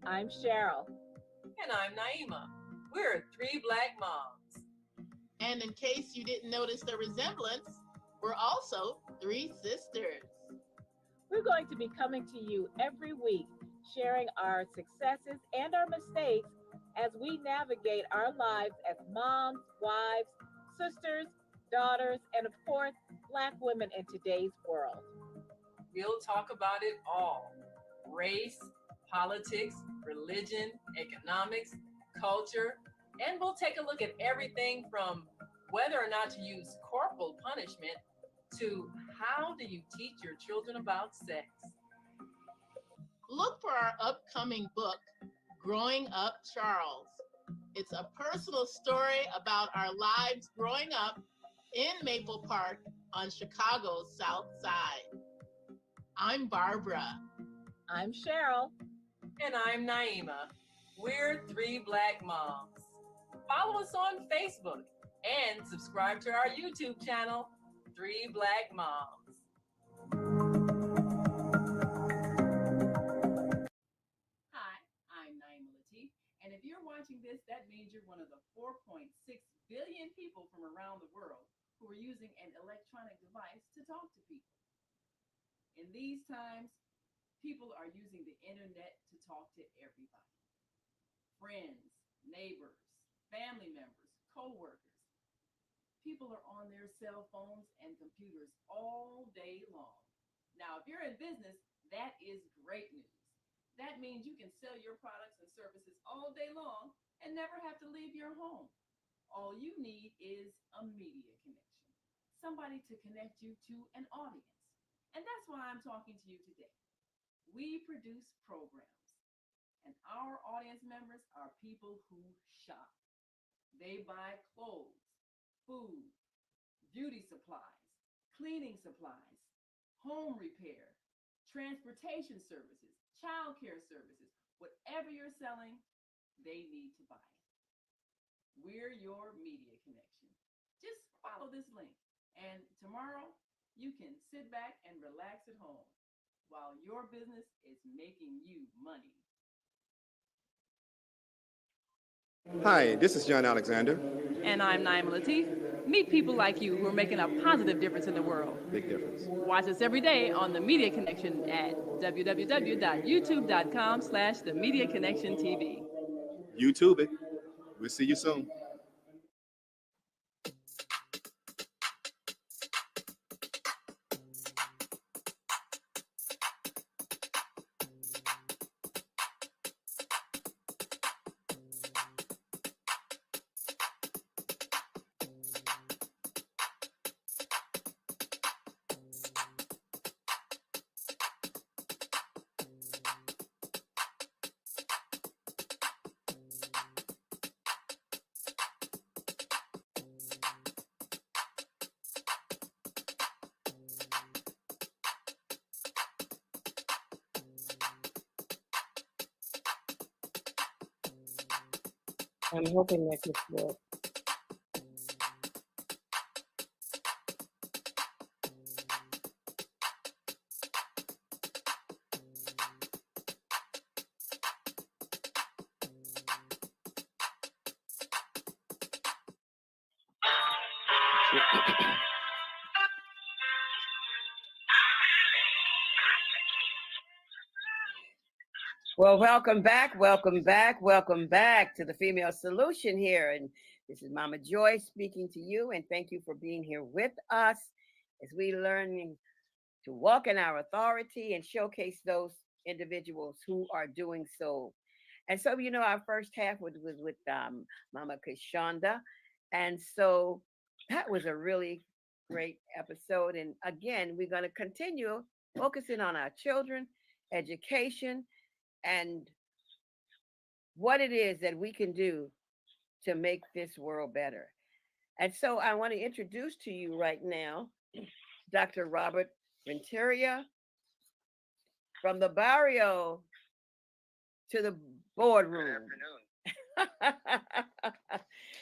I'm Cheryl. And I'm Naima. We're three Black moms. And in case you didn't notice the resemblance, we're also three sisters. We're going to be coming to you every week, sharing our successes and our mistakes as we navigate our lives as moms, wives, sisters, daughters, and of course, Black women in today's world. We'll talk about it all: race, politics, religion, economics, culture, and we'll take a look at everything from whether or not to use corporal punishment to how do you teach your children about sex. Look for our upcoming book, Growing Up Charles. It's a personal story about our lives growing up in Maple Park on Chicago's South Side. I'm Barbara. I'm Cheryl. And I'm Naima. We're three Black moms. Follow us on Facebook and subscribe to our YouTube channel, Three Black Moms. Hi, I'm Naima Latif, and if you're watching this, that means you're one of the 4.6 billion people from around the world who are using an electronic device to talk to people. In these times, people are using the internet to talk to everybody. Friends, neighbors, family members, co-workers. People are on their cell phones and computers all day long. Now, if you're in business, that is great news. That means you can sell your products and services all day long and never have to leave your home. All you need is a media connection, somebody to connect you to an audience. And that's why I'm talking to you today. We produce programs, and our audience members are people who shop. They buy clothes, food, beauty supplies, cleaning supplies, home repair, transportation services, childcare services. Whatever you're selling, they need to buy it. We're your media connection. Just follow this link, and tomorrow you can sit back and relax at home while your business is making you money. Hi, this is John Alexander. And I'm Naima Latif. Meet people like you who are making a positive difference in the world. Big difference. Watch us every day on The Media Connection at www.youtube.com/The Media Connection TV. YouTube it. We'll see you soon. I'm hoping that this will. Well, welcome back, welcome back, welcome back to the Female Solution here. And this is Mama Joy speaking to you. And thank you for being here with us as we learn to walk in our authority and showcase those individuals who are doing so. And so, you know, our first half was with Mama Keishonda. And so that was a really great episode. And again, we're going to continue focusing on our children, education, and what it is that we can do to make this world better. And so I want to introduce to you right now Dr. Robert Renteria, from the Barrio to the Boardroom. Good afternoon.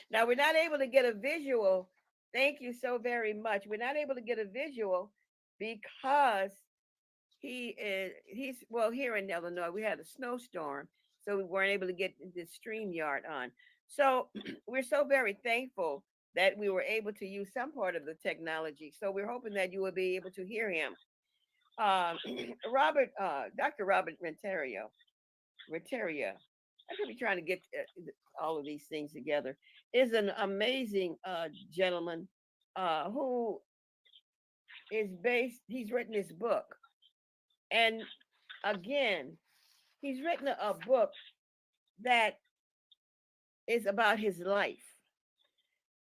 Now, we're not able to get a visual. Thank you so very much. We're not able to get a visual because he's here in Illinois. We had a snowstorm, so we weren't able to get this StreamYard on. So we're so very thankful that we were able to use some part of the technology. So we're hoping that you will be able to hear him. Dr. Robert Renteria. I could be trying to get all of these things together. Is an amazing gentleman who is based. He's written this book, and again, he's written a book that is about his life.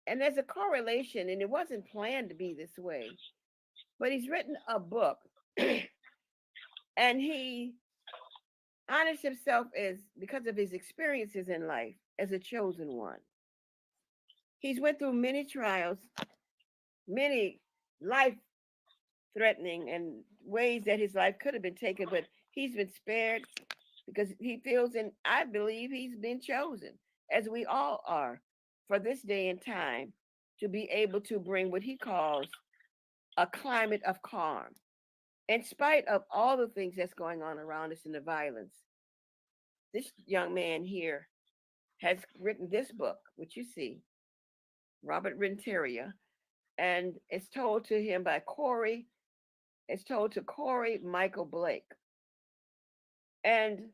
And there's a correlation, and it wasn't planned to be this way, but he's written a book and he honors himself as, because of his experiences in life, as a chosen one. He's went through many trials, many life threatening and ways that his life could have been taken, but he's been spared because he feels, and I believe he's been chosen, as we all are, for this day and time, to be able to bring what he calls a climate of calm. In spite of all the things that's going on around us and the violence, this young man here has written this book, which you see, Robert Renteria, and it's told to him by Corey. It's told to Corey Michael Blake. And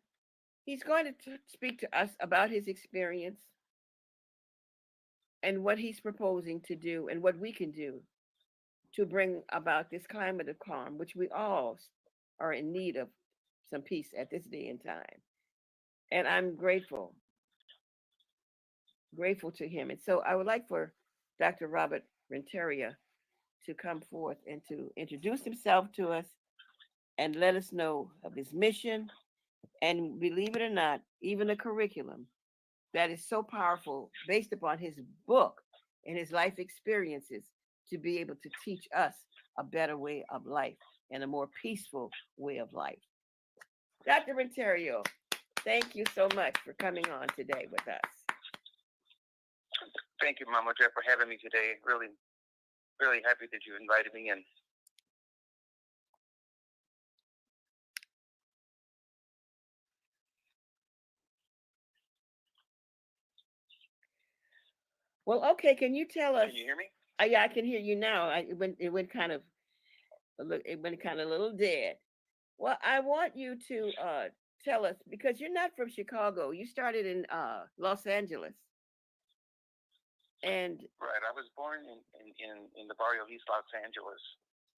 he's going to speak to us about his experience and what he's proposing to do and what we can do to bring about this climate of calm, which we all are in need of some peace at this day and time. And I'm grateful to him. And so I would like for Dr. Robert Renteria to come forth and to introduce himself to us and let us know of his mission. And believe it or not, even a curriculum that is so powerful based upon his book and his life experiences to be able to teach us a better way of life and a more peaceful way of life. Dr. Renteria, thank you so much for coming on today with us. Thank you, Mama Jeff, for having me today. Really, really happy that you invited me in. Well, okay. Can you tell us? Can you hear me? Yeah, I can hear you now. It went kind of a little dead. Well, I want you to tell us, because you're not from Chicago. You started in Los Angeles. And right, I was born in the Barrio, East Los Angeles,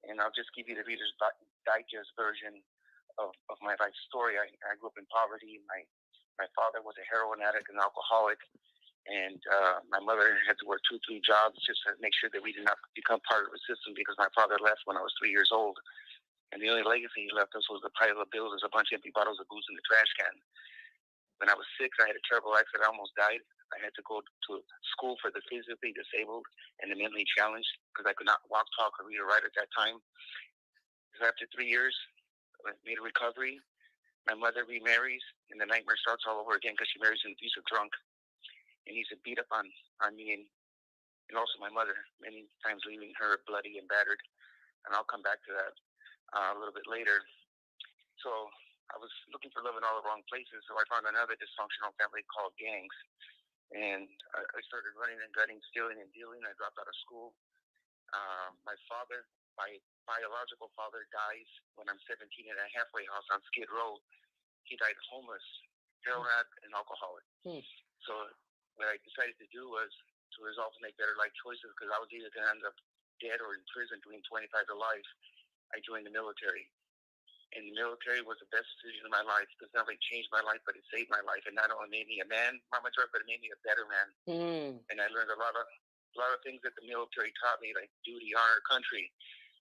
and I'll just give you the Reader's Digest version of my life story. I grew up in poverty. My father was a heroin addict and alcoholic, and my mother had to work 2-3 jobs just to make sure that we did not become part of the system, because my father left when I was 3 years old, and the only legacy he left us was a pile of bills. There's a bunch of empty bottles of booze in the trash can. When I was 6, I had a terrible accident. I almost died. I had to go to school for the physically disabled and the mentally challenged, because I could not walk, talk, or read or write at that time. So after 3 years, I made a recovery. My mother remarries, and the nightmare starts all over again because she marries an abusive drunk. And he's beat up on me and also my mother, many times leaving her bloody and battered. And I'll come back to that a little bit later. So I was looking for love in all the wrong places, so I found another dysfunctional family called gangs. And I started running and gunning, stealing and dealing. I dropped out of school. My father, my biological father, dies when I'm 17 in a halfway house on Skid Row. He died homeless, heroin addict, and alcoholic. So what I decided to do was to resolve to make better life choices, because I was either going to end up dead or in prison doing 25 to life. I joined the military. And the military was the best decision of my life. It not only changed my life, but it saved my life. And not only made me a man, Mama Joy, but it made me a better man. And I learned a lot of things that the military taught me, like duty, honor, country.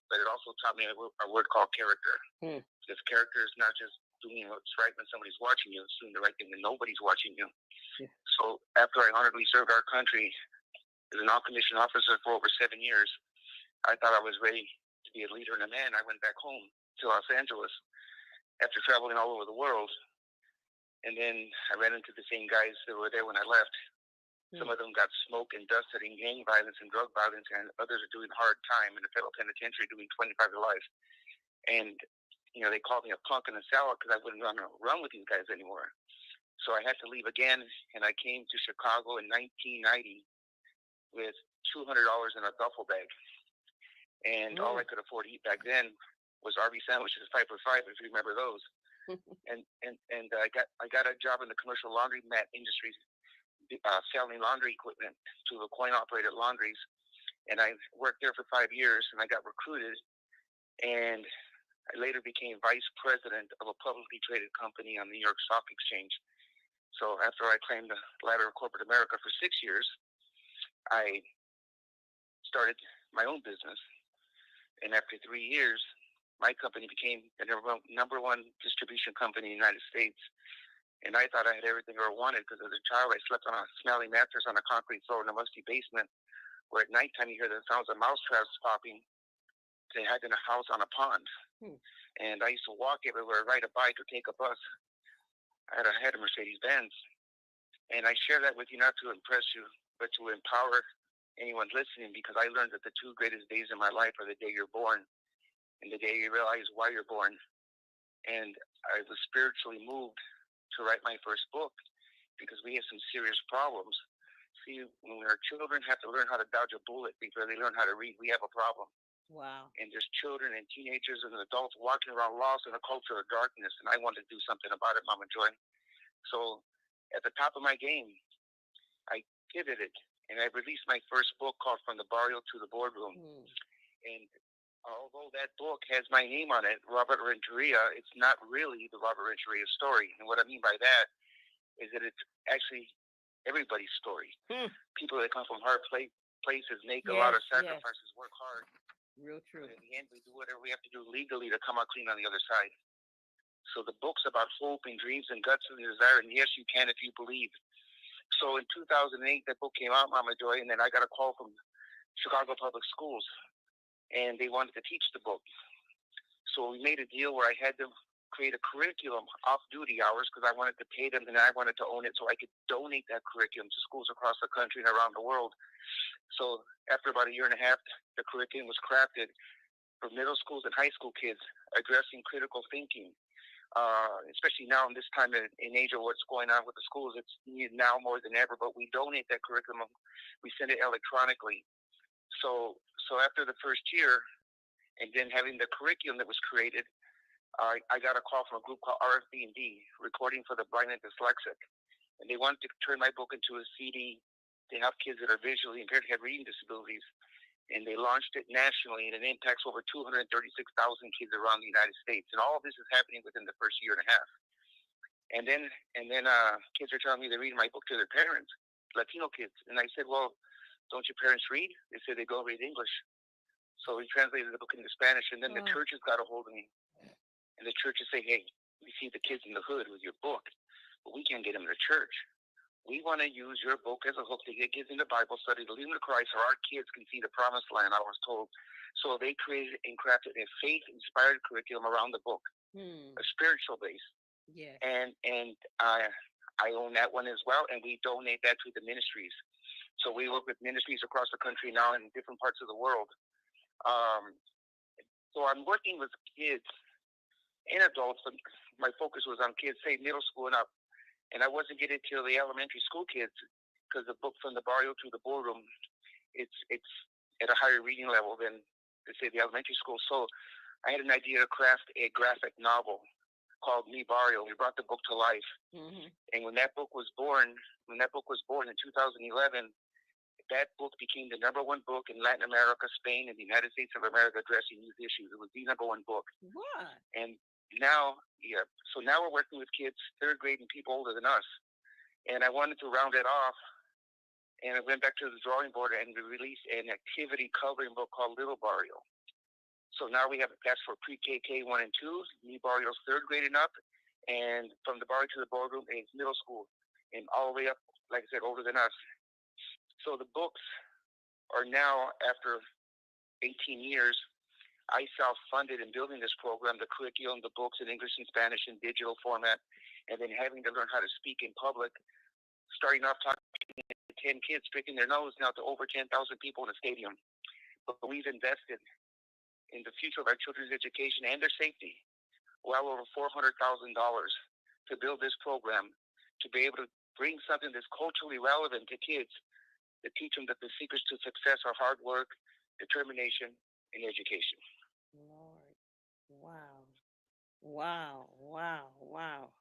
But it also taught me a word called character. Because character is not just doing what's right when somebody's watching you. It's doing the right thing when nobody's watching you. So after I honorably served our country as a non-commissioned officer for over 7 years, I thought I was ready to be a leader and a man. I went back home to Los Angeles after traveling all over the world. And then I ran into the same guys that were there when I left. Some of them got smoked and dusted in gang violence and drug violence, and others are doing hard time in the federal penitentiary doing 25 to life. And, they called me a punk and a sour because I wouldn't run with these guys anymore. So I had to leave again, and I came to Chicago in 1990 with $200 in a duffel bag. And all I could afford to eat back then was RV sandwiches, 5 for $5, if you remember those. and I got a job in the commercial laundry mat industry, selling laundry equipment to the coin-operated laundries. And I worked there for 5 years, and I got recruited. And I later became vice president of a publicly traded company on the New York Stock Exchange. So after I climbed the ladder of corporate America for 6 years, I started my own business. And after 3 years, my company became the number one distribution company in the United States. And I thought I had everything I wanted because as a child, I slept on a smelly mattress on a concrete floor in a musty basement, where at nighttime you hear the sounds of mouse traps popping. They had in a house on a pond. And I used to walk everywhere, ride a bike, or take a bus. I had a Mercedes-Benz. And I share that with you not to impress you, but to empower anyone listening, because I learned that the 2 greatest days in my life are the day you're born and the day you realize why you're born. And I was spiritually moved to write my first book because we have some serious problems. See, when our children have to learn how to dodge a bullet before they learn how to read, we have a problem. Wow. And there's children and teenagers and adults walking around lost in a culture of darkness, and I wanted to do something about it, Mama Joy. So at the top of my game, I pivoted, and I released my first book called From the Barrio to the Boardroom. And although that book has my name on it, Robert Renteria, it's not really the Robert Renteria story. And what I mean by that is that it's actually everybody's story. People that come from hard places make a lot of sacrifices, work hard. Real true. In the end, we do whatever we have to do legally to come out clean on the other side. So the book's about hope and dreams and guts and desire, and yes, you can if you believe. So in 2008, that book came out, Mama Joy, and then I got a call from Chicago Public Schools, and they wanted to teach the book. So we made a deal where I had to create a curriculum off-duty hours because I wanted to pay them and I wanted to own it so I could donate that curriculum to schools across the country and around the world. So after about a year and a half, the curriculum was crafted for middle schools and high school kids addressing critical thinking. Especially now in this time in Asia, what's going on with the schools, it's needed now more than ever, but we donate that curriculum. We send it electronically. So after the first year, and then having the curriculum that was created, I got a call from a group called RFB&D, Recording for the Blind and Dyslexic. And they wanted to turn my book into a CD to help kids that are visually impaired, have reading disabilities. And they launched it nationally, and it impacts over 236,000 kids around the United States. And all of this is happening within the first year and a half. And then kids are telling me they're reading my book to their parents, Latino kids. And I said, well, don't your parents read? They said they go read English. So we translated the book into Spanish, and then the churches got a hold of me. And the churches say, hey, we see the kids in the hood with your book, but we can't get them to church. We want to use your book as a hook to get kids into Bible study, to lead them to Christ, so our kids can see the promised land, I was told. So they created and crafted a faith-inspired curriculum around the book, a spiritual base. Yeah. And I own that one as well, and we donate that to the ministries. So we work with ministries across the country now in different parts of the world. So I'm working with kids and adults, but my focus was on kids, say middle school and up. And I wasn't getting to the elementary school kids because the book From the Barrio to the Boardroom, it's at a higher reading level than, say, the elementary school. So I had an idea to craft a graphic novel called Me Barrio. We brought the book to life. And when that book was born in 2011, that book became the #1 book in Latin America, Spain, and the United States of America addressing youth issues. It was the #1 book. What? And now, so now we're working with kids 3rd grade and people older than us. And I wanted to round it off, and I went back to the drawing board and we released an activity coloring book called Little Barrio. So now we have a class for pre-K, K1 and 2, Me Barrio's 3rd grade and up, and From the Barrio to the Boardroom is middle school, and all the way up, like I said, older than us. So the books are now, after 18 years, I self-funded in building this program, the curriculum, the books in English and Spanish in digital format, and then having to learn how to speak in public, starting off talking to 10 kids, picking their nose now to over 10,000 people in a stadium. But we've invested in the future of our children's education and their safety, well over $400,000 to build this program, to be able to bring something that's culturally relevant to kids to teach them that the secrets to success are hard work, determination, and education. Lord, wow, wow, wow, wow.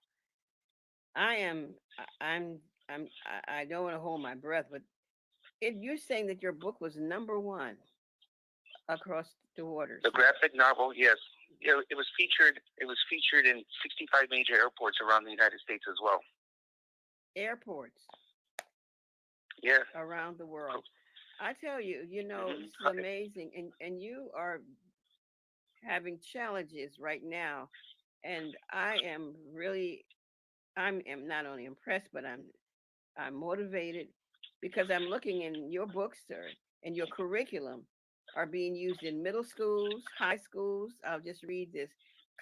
I don't want to hold my breath, but you're saying that your book was #1 across the waters. The graphic novel, yes. It was featured. It was featured in 65 major airports around the United States as well. Airports. Yeah. Around the world. I tell you, this is amazing, and you are having challenges right now, and I'm not only impressed, but I'm motivated because I'm looking in your books, sir, and your curriculum are being used in middle schools, high schools. I'll just read this: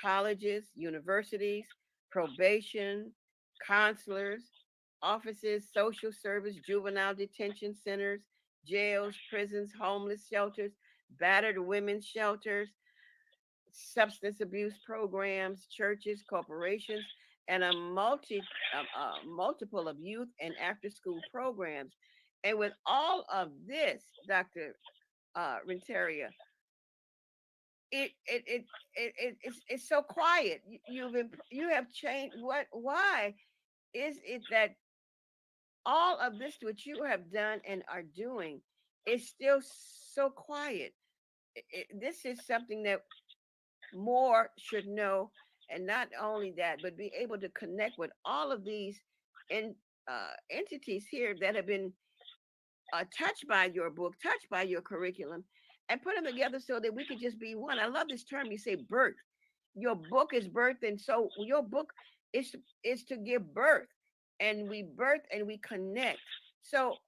colleges, universities, probation, counselors, offices, social service, juvenile detention centers, jails, prisons, homeless shelters, battered women's shelters, substance abuse programs, churches, corporations, and a multiple of youth and after school programs. And with all of this, Dr. Renteria, it's so quiet. You have changed. Why is it that all of this which you have done and are doing is still so quiet? This is something that more should know, and not only that, but be able to connect with all of these entities here that have been touched by your book, touched by your curriculum, and put them together so that we could just be one. I love this term you say, birth. Your book is birth, and so your book is to give birth, and we birth and we connect. So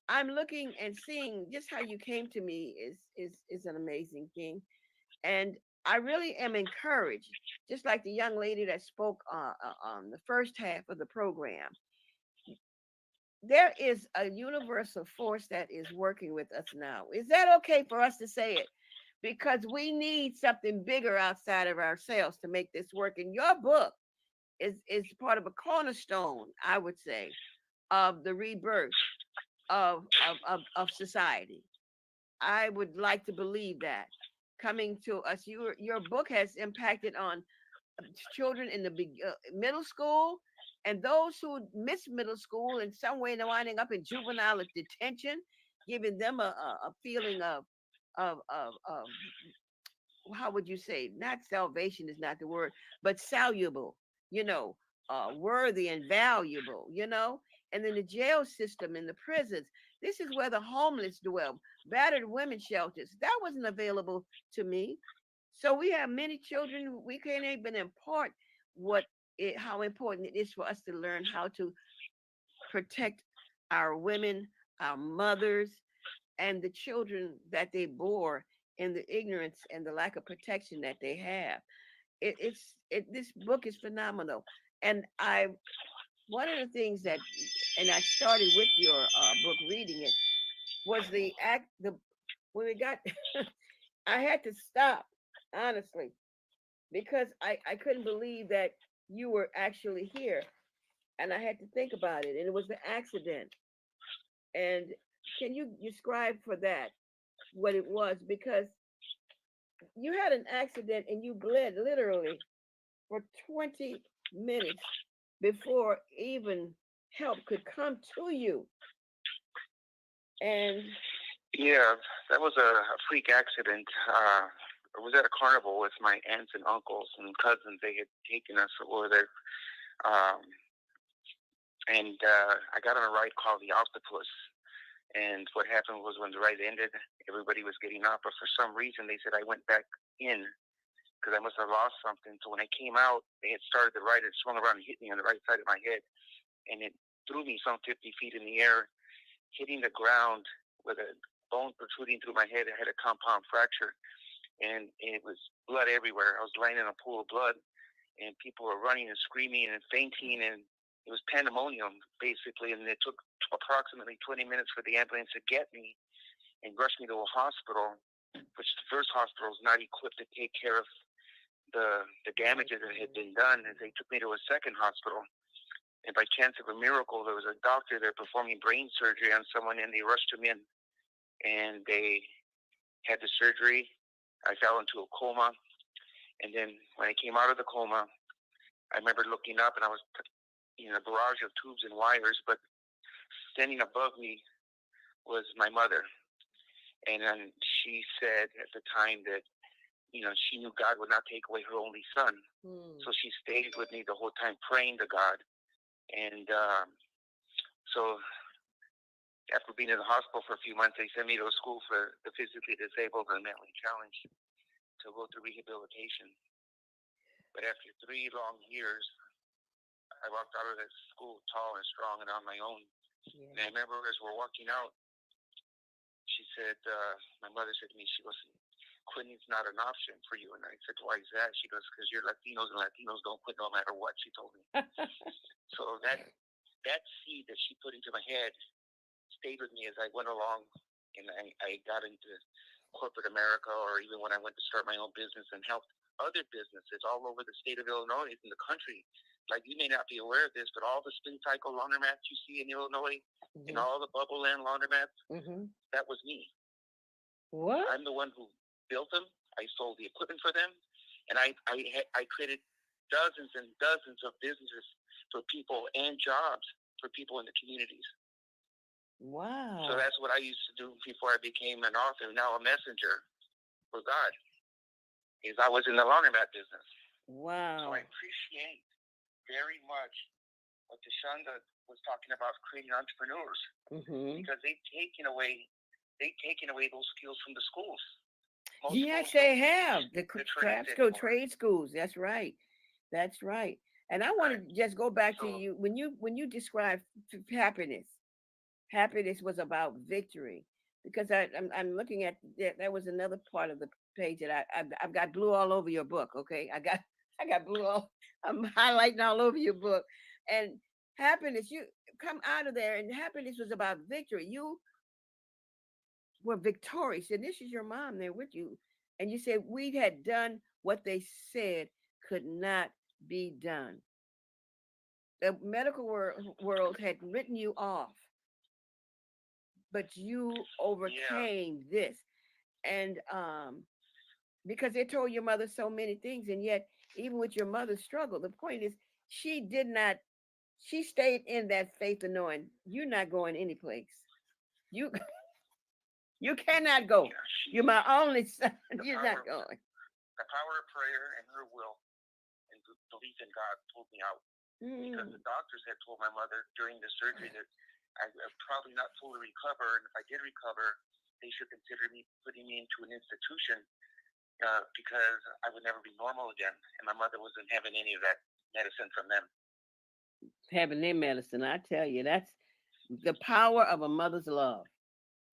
I'm looking and seeing just how you came to me is an amazing thing. And I really am encouraged, just like the young lady that spoke on the first half of the program. There is a universal force that is working with us now. Is that okay for us to say it? Because we need something bigger outside of ourselves to make this work. And your book is part of a cornerstone, I would say, of the rebirth of society. I would like to believe that coming to us. Your book has impacted on children in the middle school, and those who miss middle school in some way, they're winding up in juvenile detention, giving them a feeling of how would you say, not salvation is not the word, but saluable, worthy and valuable, and then the jail system and the prisons. This is where the homeless dwell, battered women shelters. That wasn't available to me. So we have many children. We can't even impart how important it is for us to learn how to protect our women, our mothers, and the children that they bore in the ignorance and the lack of protection that they have. This book is phenomenal. And one of the things that, and I started with your book reading it, was when we got, I had to stop, honestly, because I couldn't believe that you were actually here. And I had to think about it. And it was an accident. And can you describe for that what it was? Because you had an accident and you bled literally for 20 minutes before even help could come to you. And yeah, that was a freak accident. I was at a carnival with my aunts and uncles and cousins. They had taken us over there. And I got on a ride called the Octopus. And what happened was when the ride ended, everybody was getting off. But for some reason, they said I went back in because I must have lost something. So when I came out, they had started the ride. It swung around and hit me on the right side of my head. And it threw me some 50 feet in the air, hitting the ground with a bone protruding through my head. I had a compound fracture. And it was blood everywhere. I was lying in a pool of blood. And people were running and screaming and fainting. And it was pandemonium, basically, and it took approximately 20 minutes for the ambulance to get me and rush me to a hospital, which the first hospital was not equipped to take care of the damages that had been done, and they took me to a second hospital. And by chance of a miracle, there was a doctor there performing brain surgery on someone, and they rushed him in, and they had the surgery. I fell into a coma, and then when I came out of the coma, I remember looking up, and I was in a barrage of tubes and wires, but standing above me was my mother. And then she said at the time that, she knew God would not take away her only son. So she stayed with me the whole time praying to God. And so after being in the hospital for a few months, they sent me to a school for the physically disabled and mentally challenged to go through rehabilitation. But after 3 long years, I walked out of that school tall and strong and on my own. Yeah. And I remember as we're walking out, she said, my mother said to me, she goes, quitting's not an option for you. And I said, why is that? She goes, because you're Latinos, and Latinos don't quit no matter what, she told me. So that seed that she put into my head stayed with me as I went along, and I got into corporate America, or even when I went to start my own business and helped other businesses all over the state of Illinois and the country. Like, you may not be aware of this, but all the spin cycle laundromats you see in Illinois, and all the Bubble Land laundromats, that was me. What? I'm the one who built them. I sold the equipment for them, and I created dozens and dozens of businesses for people and jobs for people in the communities. Wow. So that's what I used to do before I became an author, now a messenger for God, is I was in the laundromat business. Wow. So I appreciate very much what Keishonda was talking about, creating entrepreneurs, because they've taken away those skills from the schools. Yes, they have. The craft school, trade schools. That's right. That's right. And I want to just go back to you when you describe happiness. Happiness was about victory, because I'm looking at that was another part of the page that I've got blue all over your book. Okay, I got blue all. I'm highlighting all over your book, and happiness. You come out of there, and happiness was about victory. You were victorious, and this is your mom there with you, and you said we had done what they said could not be done. The medical world had written you off, but you overcame this. And because they told your mother so many things, and yet even with your mother's struggle, the point is she stayed in that faith of knowing you're not going anyplace. You cannot go. You're my only son. You're not going. The power of prayer and her will and belief in God pulled me out. Because the doctors had told my mother during the surgery that I would probably not fully recover, and if I did recover, they should consider me putting me into an institution because I would never be normal again. And my mother wasn't having any of that medicine from them. Having their medicine, I tell you, that's the power of a mother's love.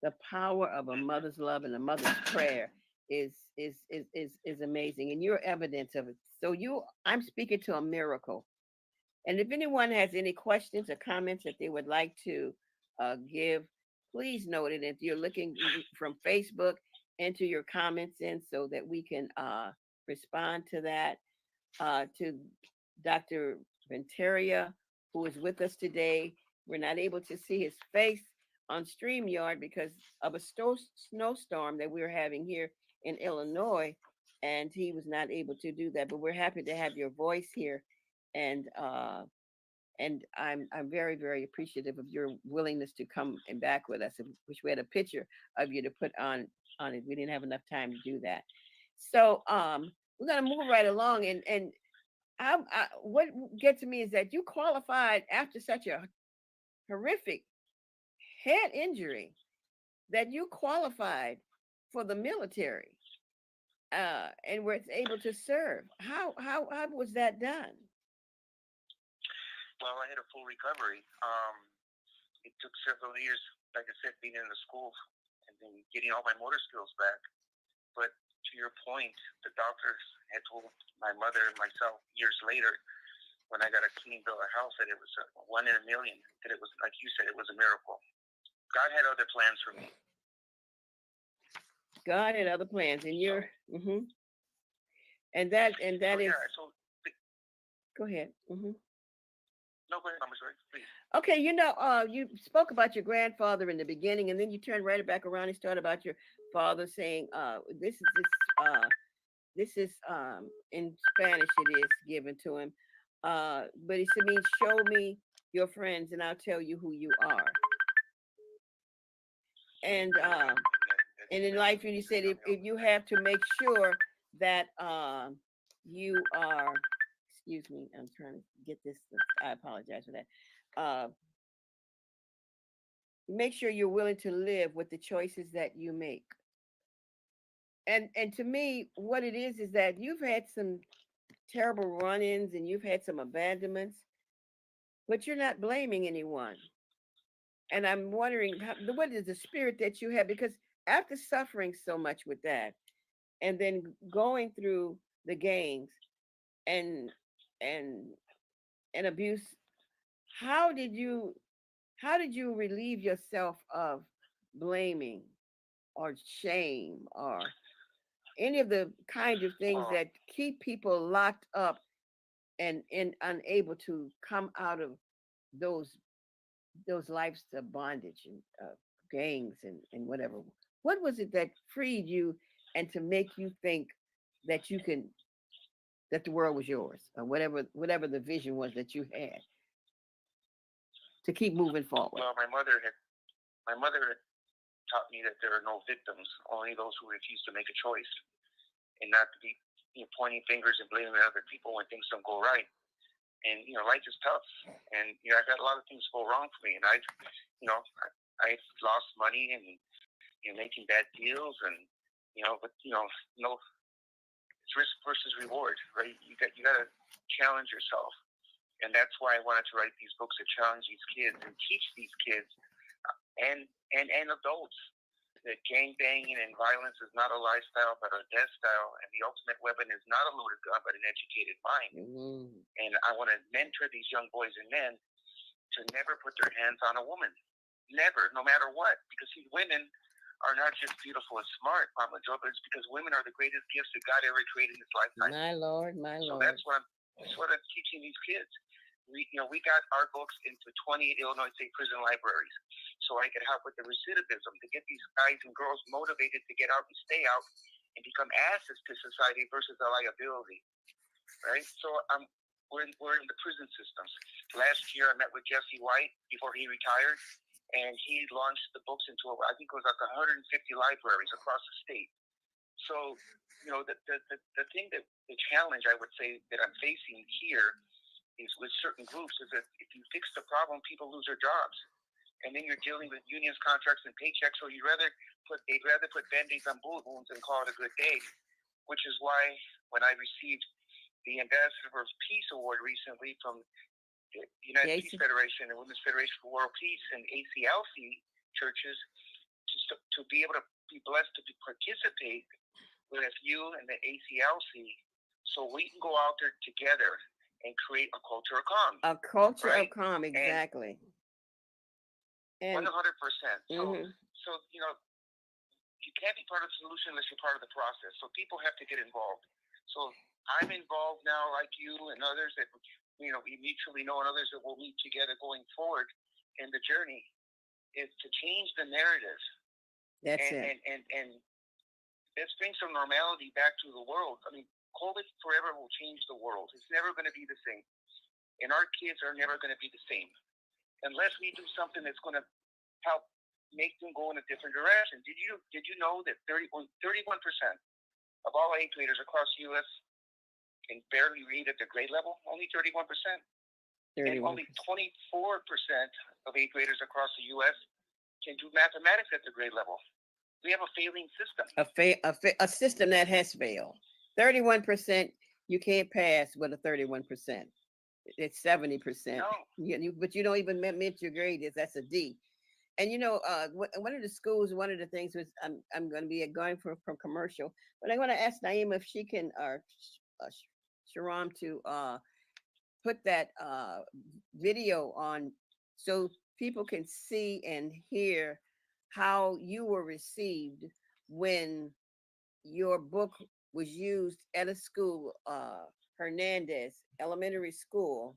The power of a mother's love and a mother's prayer is amazing, and you're evidence of it. So I'm speaking to a miracle. And if anyone has any questions or comments that they would like to give, please note it. If you're looking from Facebook, enter your comments in so that we can respond to that. To Dr. Renteria, who is with us today. We're not able to see his face on StreamYard because of a snowstorm that we're having here in Illinois, and he was not able to do that. But we're happy to have your voice here, and I'm very, very appreciative of your willingness to come and back with us. I wish we had a picture of you to put on it. We didn't have enough time to do that. So we're gonna move right along, and what gets me is that you qualified after such a horrific head injury that you qualified for the military and were able to serve. How was that done? Well, I had a full recovery. It took several years, like I said, being in the school and then getting all my motor skills back. But to your point, the doctors had told my mother and myself years later, when I got a clean bill of health, that it was 1 in a million, that it was, like you said, it was a miracle. God had other plans for me. God had other plans, and you're, and that is. Yeah, so go ahead. No, go ahead, I'm sorry, please. Okay, you spoke about your grandfather in the beginning, and then you turned right back around and started about your father saying, this is in Spanish it is given to him. But he said, means show me your friends and I'll tell you who you are. And in life, you said if you have to make sure that you are, excuse me, I'm trying to get this, I apologize for that. Make sure you're willing to live with the choices that you make. And to me, what it is that you've had some terrible run-ins and you've had some abandonments, but you're not blaming anyone. And I'm wondering what is the spirit that you have, because after suffering so much with that, and then going through the gangs and and abuse, how did you relieve yourself of blaming or shame or any of the kind of things that keep people locked up and unable to come out of those lives of bondage and gangs and whatever? What was it that freed you and to make you think that that the world was yours, or whatever the vision was that you had to keep moving forward? Well, my mother had taught me that there are no victims, only those who refuse to make a choice, and not to be pointing fingers and blaming other people when things don't go right. And life is tough, and I've had a lot of things go wrong for me, and I've lost money and making bad deals, and but it's risk versus reward, right? You got to challenge yourself, and that's why I wanted to write these books to challenge these kids and teach these kids and adults that gang banging and violence is not a lifestyle but a death style, and the ultimate weapon is not a loaded gun but an educated mind. Mm-hmm. And I want to mentor these young boys and men to never put their hands on a woman, never, no matter what, because see, women are not just beautiful and smart, Mama Joe, but it's because women are the greatest gifts that God ever created in this lifetime. My Lord, my So Lord. that's what I'm teaching these kids. We got our books into 28 Illinois State prison libraries, so I could help with the recidivism to get these guys and girls motivated to get out and stay out and become assets to society versus a liability, right? So we're in the prison systems. Last year, I met with Jesse White before he retired, and he launched the books into, I think it was like 150 libraries across the state. So, the thing the challenge I would say that I'm facing here is with certain groups is that if you fix the problem, people lose their jobs. And then you're dealing with unions, contracts, and paychecks, so they'd rather put Band-Aids on bullet wounds and call it a good day, which is why when I received the Ambassador for Peace Award recently from the United Peace Federation and Women's Federation for World Peace and ACLC churches, to be able to be blessed to participate with you and the ACLC, so we can go out there together and create a culture of calm. A culture of calm, exactly. And 100%. Mm-hmm. So you can't be part of the solution unless you're part of the process. So people have to get involved. So I'm involved now, like you and others that we mutually know, and others that will meet together going forward. And the journey is to change the narrative. That's it. And let's bring some normality back to the world. I mean, COVID forever will change the world. It's never going to be the same. And our kids are never going to be the same unless we do something that's going to help make them go in a different direction. Did you know that 31% of all eighth graders across the U.S. can barely read at the grade level? Only 31%. And only 24% of eighth graders across the U.S. can do mathematics at the grade level. We have a failing system. A system that has failed. 31%, you can't pass with a 31%. It's 70%. No. But you don't even admit your grade is. That's a D. And one of the schools, one of the things was I'm going to be going from commercial, but I want to ask Naima if she can Sharam to put that video on so people can see and hear how you were received when your book was used at a school, Hernandez Elementary School,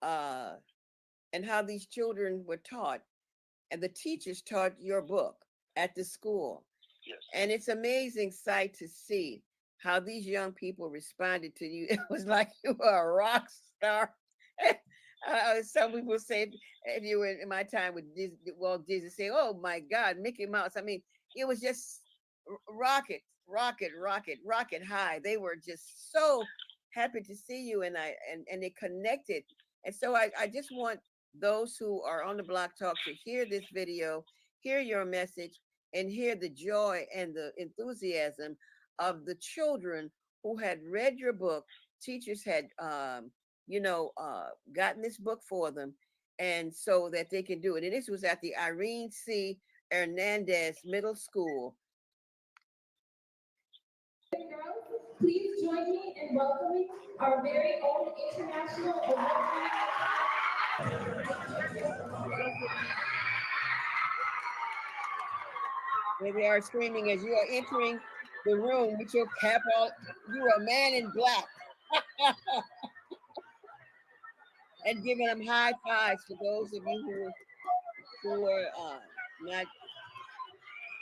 and how these children were taught, and the teachers taught your book at the school. Yes. And it's amazing sight to see how these young people responded to you. It was like you were a rock star. Some people say, if you were in my time with Disney, Walt Disney, say, "Oh my God, Mickey Mouse." I mean, it was just rocket, rocket high. They were just so happy to see you, and they connected. And so I just want those who are on the Block Talk to hear this video, hear your message, and hear the joy and the enthusiasm of the children who had read your book. Teachers had, gotten this book for them, and so that they can do it. And this was at the Irene C. Hernandez Middle School. Please join me in welcoming our very own international award. Here they are screaming as you are entering the room with your cap on. You are a man in black. And giving them high fives for those of you who are not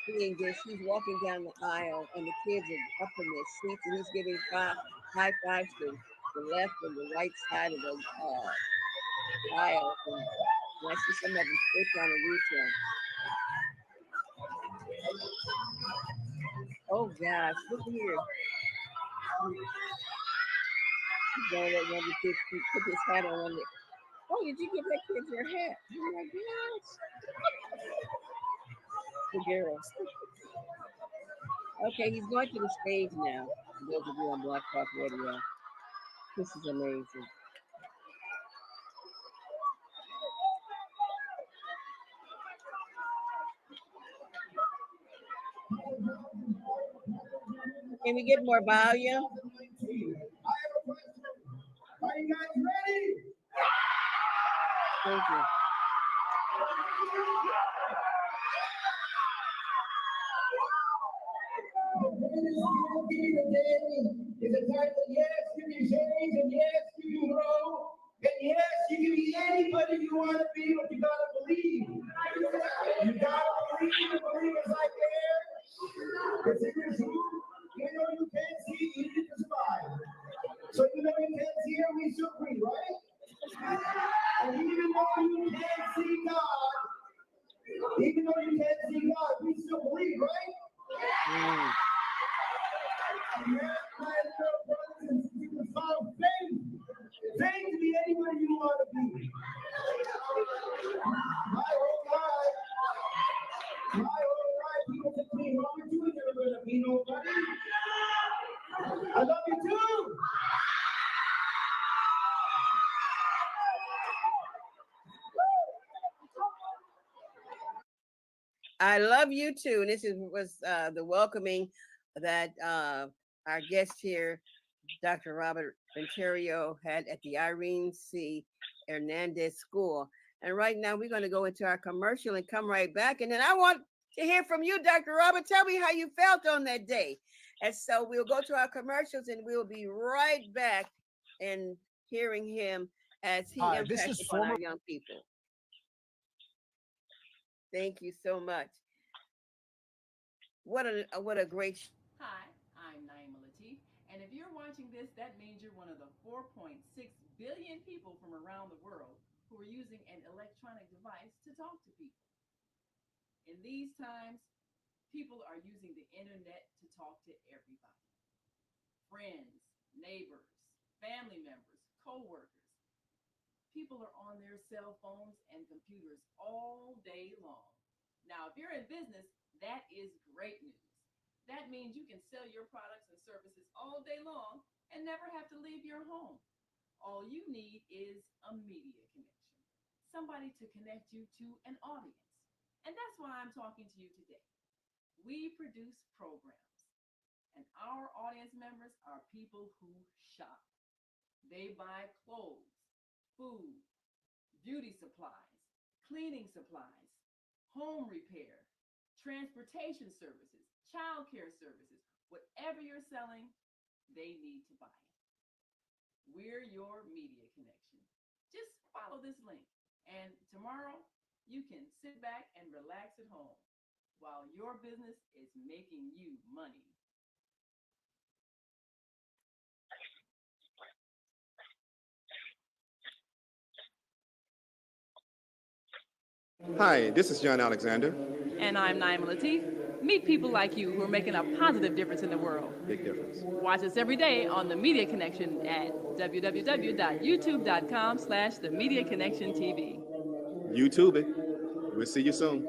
seeing this. He's walking down the aisle and the kids are up in their seats and he's giving high fives to the left and the right side of the aisle. And I see some of them still trying to reach him. Oh gosh, look here. He's going to let one of the kids put his hat on one. Oh, did you give that kid your hat? Oh my gosh. The girls. Okay, he's going to the stage now. For those of you on Block Talk Radio. This is amazing. Can we get more volume? Are you guys ready? Thank you. Is a time that yes, you can change, and yes, you can grow, and yes, you can be anybody you want to be, but you gotta believe. You gotta believe, the believers like air. It's in your shoe. Even though you can't see, you can survive. So even though you can't see her, we still breathe, right? And even though you can't see God, we still believe, right? My little brothers and sisters, follow faith. Faith to be anybody you want to be. My whole life, people say to me, "What would you never gonna be nobody?" I love you too. I love you too. And this was the welcoming that our guest here, Dr. Robert Renteria, had at the Irene C. Hernandez School. And right now we're going to go into our commercial and come right back. And then I want to hear from you, Dr. Robert. Tell me how you felt on that day. And so we'll go to our commercials and we'll be right back and hearing him as he impacts upon our young people. Thank you so much. What a great. Hi, I'm Naima Latif, and if you're watching this, that means you're one of the 4.6 billion people from around the world who are using an electronic device to talk to people. In these times, people are using the internet to talk to everybody. Friends, neighbors, family members, co-workers. People are on their cell phones and computers all day long. Now, if you're in business, that is great news. That means you can sell your products and services all day long and never have to leave your home. All you need is a media connection, somebody to connect you to an audience. And that's why I'm talking to you today. We produce programs, and our audience members are people who shop. They buy clothes, food, beauty supplies, cleaning supplies, home repair, transportation services, childcare services. Whatever you're selling, they need to buy it. We're your media connection. Just follow this link. And tomorrow, you can sit back and relax at home while your business is making you money. Hi, this is John Alexander. And I'm Naima Latif. Meet people like you who are making a positive difference in the world. Big difference. Watch us every day on The Media Connection at www.youtube.com/The Media Connection TV. YouTube it. We'll see you soon.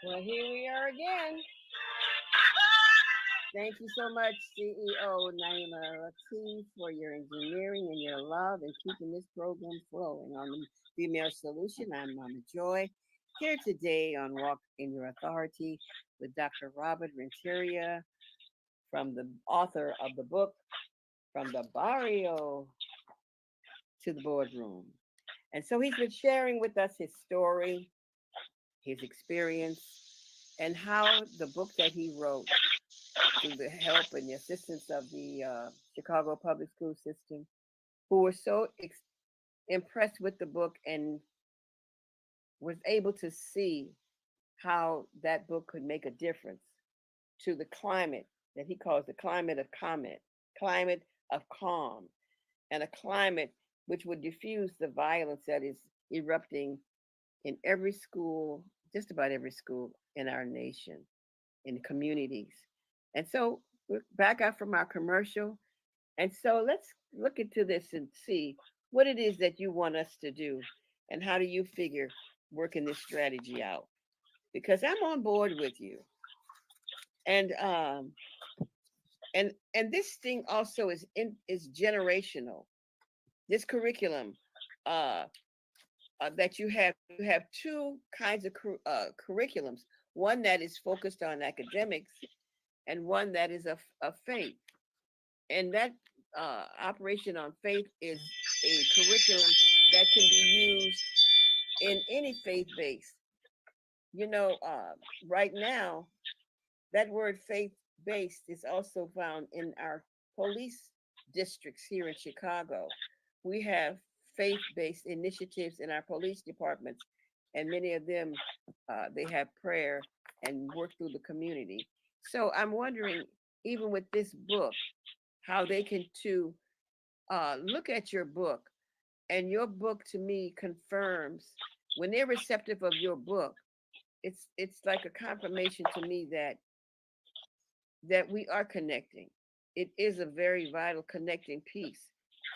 Well, here we are again. Thank you so much, CEO Naima Latif, for your engineering and your love and keeping this program flowing. On the Female Solution, I'm Mama Joy, here today on Walk in Your Authority with Dr. Robert Renteria, from the author of the book, From the Barrio to the Boardroom. And so he's been sharing with us his story, his experience, and how the book that he wrote, through the help and the assistance of the Chicago public school system, who were so impressed with the book and was able to see how that book could make a difference to the climate that he calls the climate of comment, climate of calm, and a climate which would diffuse the violence that is erupting in every school, just about every school in our nation, in communities. And so we're back out from our commercial. And so let's look into this and see what it is that you want us to do and how do you figure working this strategy out? Because I'm on board with you. And this thing also is generational. This curriculum that you have two kinds of curriculums. One that is focused on academics, and one that is of faith. And that operation on faith is a curriculum that can be used in any faith base. You know, right now, that word faith-based is also found in our police districts here in Chicago. We have faith-based initiatives in our police departments, and many of them, they have prayer and work through the community. So I'm wondering, even with this book, how they can too look at your book, and your book to me confirms when they're receptive of your book. It's like a confirmation to me that we are connecting. It is a very vital connecting piece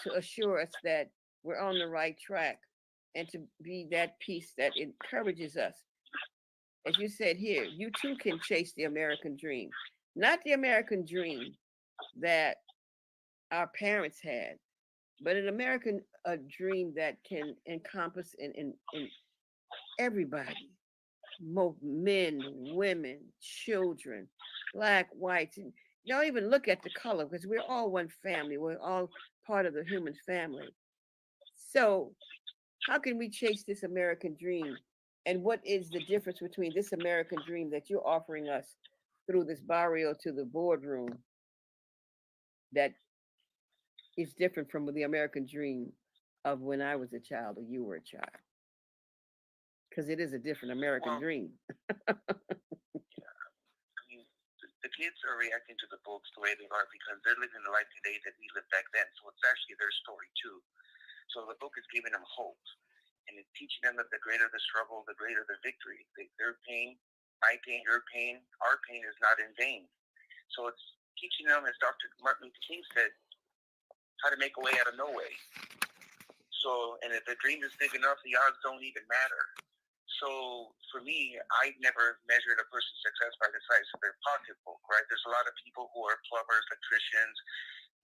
to assure us that we're on the right track, and to be that piece that encourages us. As you said here, you too can chase the American dream, not the American dream that our parents had, but an American dream that can encompass in everybody, men, women, children, black, whites, and don't even look at the color, because we're all one family. We're all part of the human family. So how can we chase this American dream? And what is the difference between this American dream that you're offering us through this Barrio to the Boardroom that is different from the American dream of when I was a child or you were a child? Because it is a different American dream. The kids are reacting to the books the way they are because they're living the life today that we lived back then. So it's actually their story too. So the book is giving them hope, and it's teaching them that the greater the struggle, the greater the victory. Their pain, my pain, your pain, our pain is not in vain. So it's teaching them, as Dr. Martin Luther King said, how to make a way out of no way. So, and if the dream is big enough, the odds don't even matter. So for me, I never measured a person's success by the size of their pocketbook, right? There's a lot of people who are plumbers, electricians.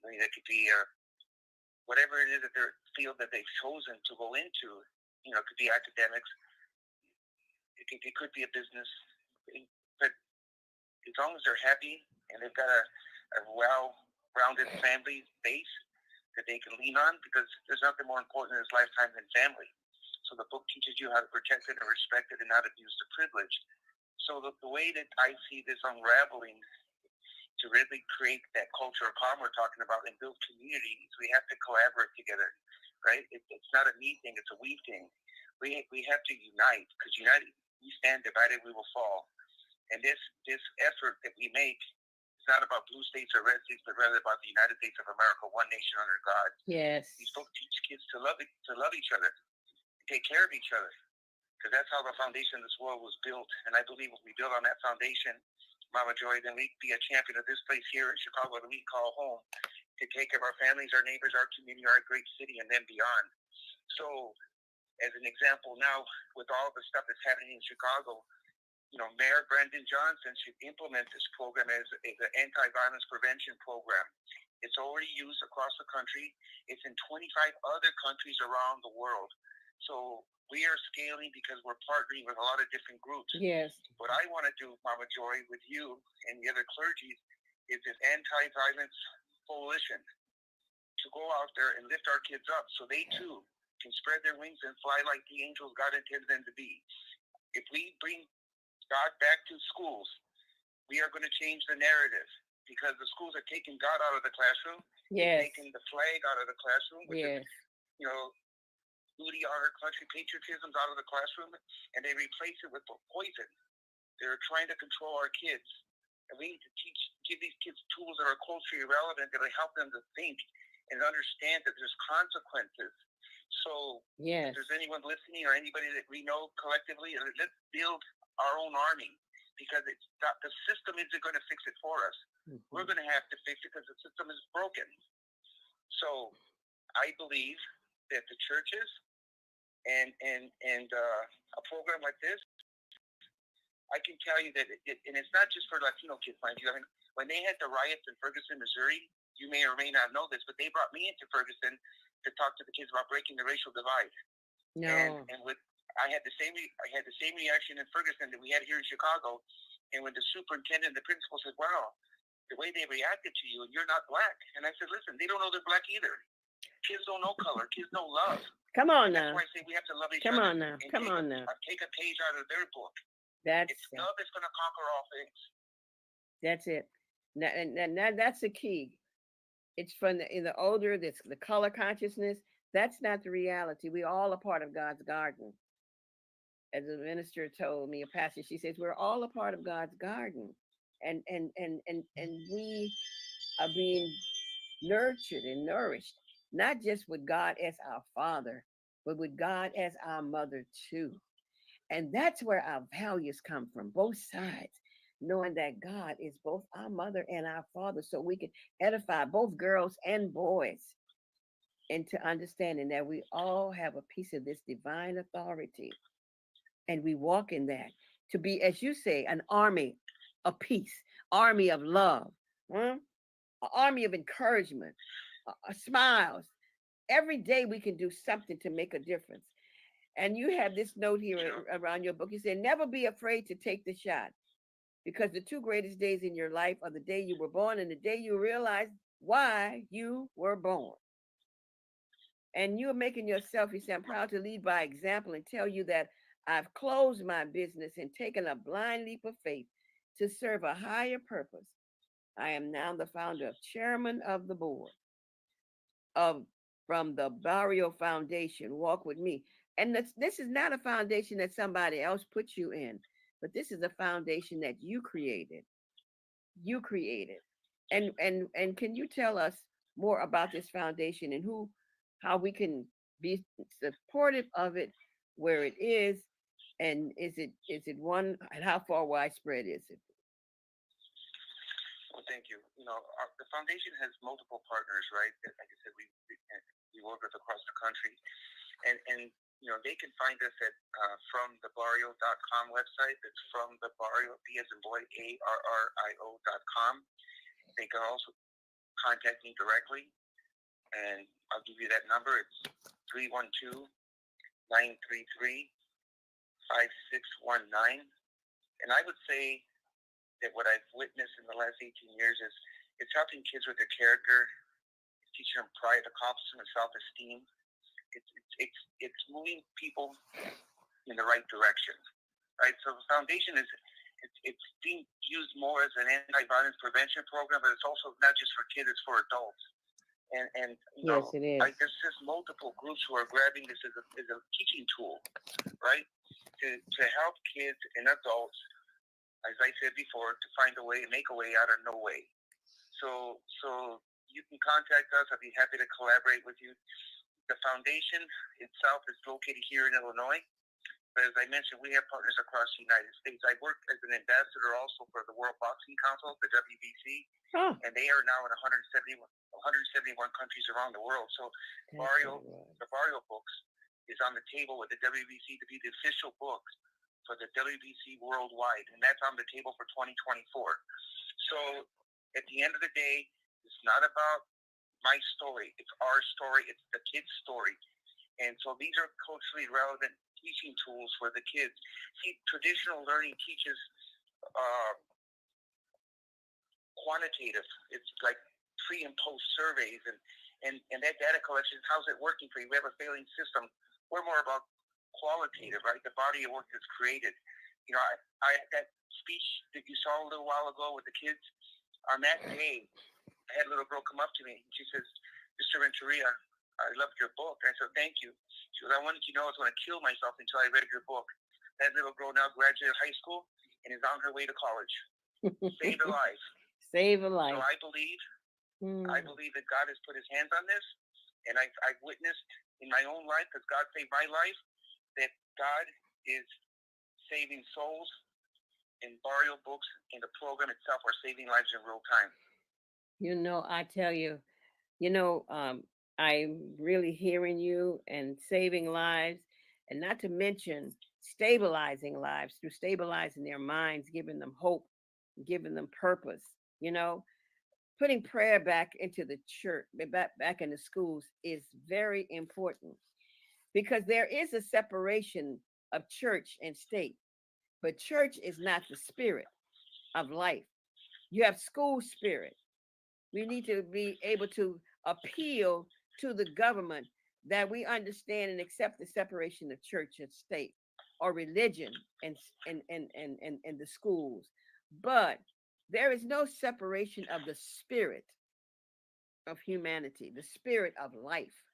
I mean, they could be whatever it is that their field that they've chosen to go into. You know, it could be academics. It could be a business. But as long as they're happy and they've got a well-rounded family base that they can lean on, because there's nothing more important in this lifetime than family. So the book teaches you how to protect it and respect it and not abuse the privilege. So the way that I see this unraveling to really create that culture of calm we're talking about and build communities, we have to collaborate together, right? It's not a me thing, it's a we thing. We have to unite, because united we stand, divided we will fall. And this effort that we make is not about blue states or red states, but rather about the United States of America, one nation under God. Yes. These books teach kids to love each other, take care of each other, because that's how the foundation of this world was built. And I believe if we build on that foundation, Mama Joy, then we be a champion of this place here in Chicago that we call home, to take care of our families, our neighbors, our community, our great city, and then beyond. So, as an example now, with all the stuff that's happening in Chicago, you know, Mayor Brandon Johnson should implement this program as an anti-violence prevention program. It's already used across the country. It's in 25 other countries around the world. So we are scaling because we're partnering with a lot of different groups. Yes. What I want to do, Mama Joy, with you and the other clergy, is this anti-violence coalition to go out there and lift our kids up so they too can spread their wings and fly like the angels God intended them to be. If we bring God back to schools, we are going to change the narrative, because the schools are taking God out of the classroom. Yes. They're taking the flag out of the classroom, which Yes. is, you know, duty, honor, country, patriotism out of the classroom, and they replace it with poison. They're trying to control our kids. And we need to give these kids tools that are culturally relevant, that will help them to think and understand that there's consequences. So yes. If there's anyone listening or anybody that we know collectively, let's build our own army, because it's not, the system isn't going to fix it for us. Mm-hmm. We're going to have to fix it because the system is broken. So I believe that the churches and a program like this, I can tell you that and it's not just for Latino kids, mind you. I mean, when they had the riots in Ferguson, Missouri, you may or may not know this, but they brought me into Ferguson to talk to the kids about breaking the racial divide. No. And with I had the same reaction in Ferguson that we had here in Chicago. And when the superintendent, the principal said, "Wow, the way they reacted to you, and you're not black." And I said, "Listen, they don't know they're black either. Kids don't know color. Kids know love." Come on now. That's why I say we have to love each Come other. on now. Come on now. Take a page out of their book. It's love is going to conquer all things. That's it. Now that's the key. It's from the older, the color consciousness. That's not the reality. We all a part of God's garden. As a minister told me, a pastor, she says, we're all a part of God's garden. And we are being nurtured and nourished, not just with God as our father, but with God as our mother too. And that's where our values come from, both sides, knowing that God is both our mother and our father, so we can edify both girls and boys into understanding that we all have a piece of this divine authority. And we walk in that to be, as you say, an army of peace, army of love, an army of encouragement, smiles. Every day we can do something to make a difference. And you have this note here around your book. You said, never be afraid to take the shot, because the two greatest days in your life are the day you were born and the day you realize why you were born. And you're making yourself, you say, I'm proud to lead by example and tell you that I've closed my business and taken a blind leap of faith to serve a higher purpose. I am now the founder, chairman of the board from the Barrio Foundation. Walk with me. And this is not a foundation that somebody else put you in, but this is a foundation that you created you created. And can you tell us more about this foundation and how we can be supportive of it where it is, and is it one, and how far widespread is it? Well, thank you. The foundation has multiple partners, right? Like I said, we work with across the country, and they can find us at fromthebarrio.com website. It's from the Barrio, B as in boy, ARRIO.com. They can also contact me directly, and I'll give you that number. It's 312-933-5619. And I would say that what I've witnessed in the last 18 years is it's helping kids with their character, it's teaching them pride, accomplishment, and self-esteem. It's moving people in the right direction, right? So the foundation it's being used more as an anti-violence prevention program, but it's also not just for kids; it's for adults. And yes, it is. There's just multiple groups who are grabbing this as a teaching tool, right? To help kids and adults, as I said before, to find a way, make a way out of no way. So you can contact us. I'd be happy to collaborate with you. The foundation itself is located here in Illinois. But as I mentioned, we have partners across the United States. I work as an ambassador also for the World Boxing Council, the WBC, and they are now in 171 countries around the world. So the Barrio books is on the table with the WBC to be the official book for the WBC worldwide, and that's on the table for 2024. So at the end of the day, it's not about my story. It's our story. It's the kids' story. And so these are culturally relevant teaching tools for the kids. See, traditional learning teaches quantitative. It's like pre and post surveys and that data collection. How's it working for you? We have a failing system. We're more about qualitative, right? The body of work that's created. I that speech that you saw a little while ago with the kids, on that day, I had a little girl come up to me. She says, "Mr. Renteria, I loved your book." I said, "Thank you." She goes, "I wanted you to know I was going to kill myself until I read your book." That little girl now graduated high school and is on her way to college. Save a life. Save a life. So I believe that God has put his hands on this, and I've witnessed in my own life, because God saved my life, that God is saving souls, and Barrio books and the program itself are saving lives in real time. I tell you, I'm really hearing you and saving lives, and not to mention stabilizing lives through stabilizing their minds, giving them hope, giving them purpose. Putting prayer back into the church, back in the schools is very important, because there is a separation of church and state, but church is not the spirit of life. You have school spirit. We need to be able to appeal to the government that we understand and accept the separation of church and state, or religion and the schools. But there is no separation of the spirit of humanity. The spirit of life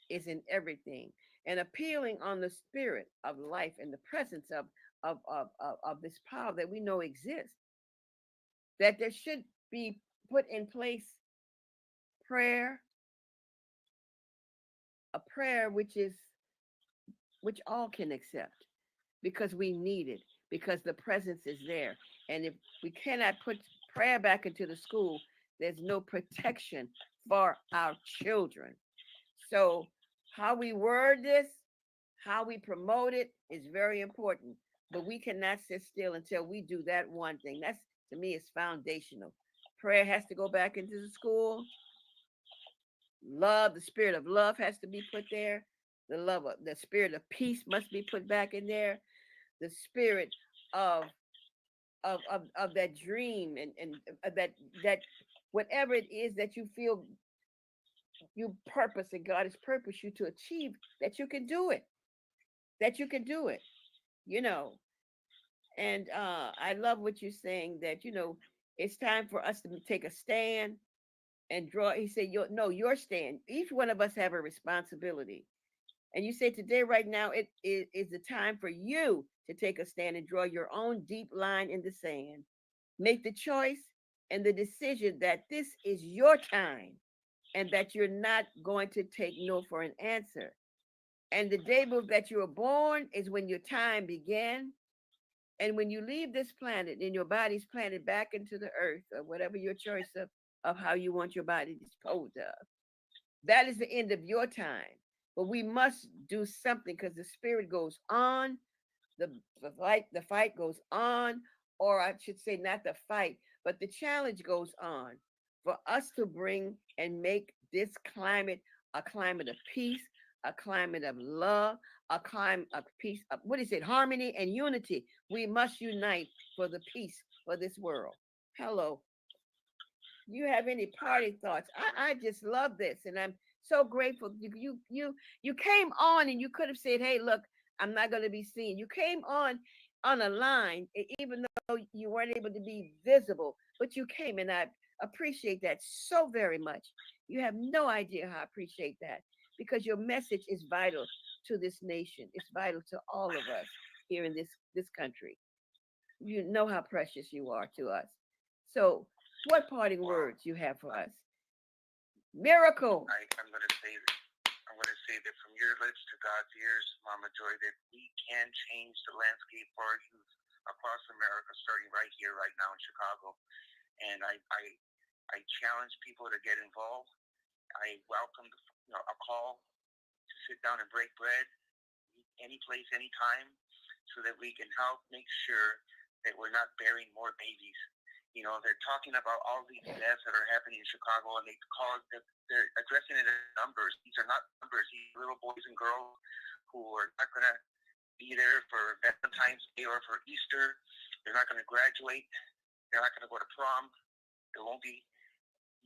is in everything, and appealing on the spirit of life and the presence of this power that we know exists, that there should be put in place prayer, a prayer which all can accept, because we need it, because the presence is there. And if we cannot put prayer back into the school, there's no protection for our children. So how we word this, how we promote it is very important, but we cannot sit still until we do that one thing. That's, to me, is foundational. Prayer has to go back into the school. Love, the spirit of love has to be put there. The spirit of peace must be put back in there. The spirit of that dream and that whatever it is that you feel you purpose and God has purposed you to achieve, that you can do it. That you can do it. And I love what you're saying, that it's time for us to take a stand and draw. He said, your stand. Each one of us have a responsibility. And you say today, right now, it is the time for you to take a stand and draw your own deep line in the sand. Make the choice and the decision that this is your time and that you're not going to take no for an answer. And the day that you were born is when your time began. And when you leave this planet and your body's planted back into the earth, or whatever your choice of how you want your body disposed of, that is the end of your time. But we must do something, because the spirit goes on, the fight goes on, or I should say not the fight, but the challenge goes on for us to bring and make this climate a climate of peace, a climate of love, a climate of peace, harmony and unity. We must unite for the peace for this world. Hello. You have any party thoughts? I just love this, and I'm so grateful. You came on, and you could have said, "Hey, look, I'm not going to be seen." You came on a line, even though you weren't able to be visible, but you came, and I appreciate that so very much. You have no idea how I appreciate that, because your message is vital to this nation. It's vital to all of us here in this country. You know how precious you are to us. So what parting words you have for us? Miracle. I'm going to say that from your lips to God's ears, Mama Joy, that we can change the landscape for our youth across America, starting right here, right now in Chicago. And I challenge people to get involved. I welcome a call to sit down and break bread, any place, anytime, so that we can help make sure that we're not burying more babies. You know, they're talking about all these deaths that are happening in Chicago, and they're addressing it as numbers. These are not numbers. These little boys and girls who are not going to be there for Valentine's Day or for Easter. They're not going to graduate. They're not going to go to prom. There won't be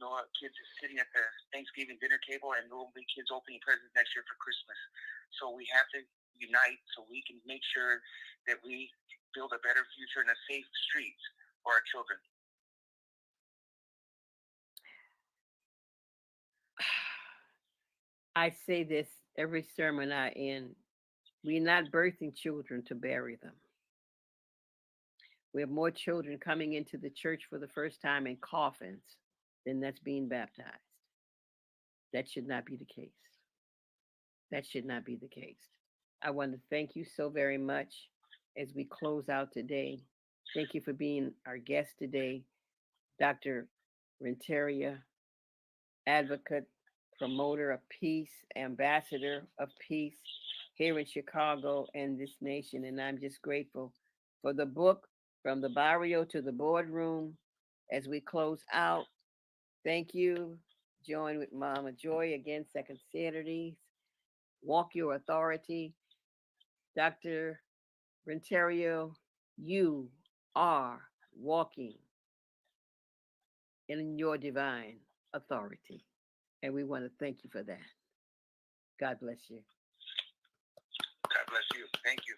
no kids sitting at the Thanksgiving dinner table, and there won't be kids opening presents next year for Christmas. So we have to unite so we can make sure that we build a better future and a safe streets for our children. I say this every sermon I end. We're not birthing children to bury them. We have more children coming into the church for the first time in coffins than that's being baptized. That should not be the case. That should not be the case. I want to thank you so very much as we close out today. Thank you for being our guest today, Dr. Renteria, advocate, promoter of peace, ambassador of peace here in Chicago and this nation. And I'm just grateful for the book, From the Barrio to the Boardroom. As we close out, thank you. Join with Mama Joy again, second Saturdays. Walk Your Authority. Dr. Renteria, you are walking in your divine authority. And we want to thank you for that. God bless you. God bless you. Thank you.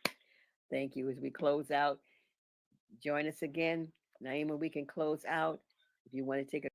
Thank you. As we close out, join us again. Naima, we can close out. If you want to take a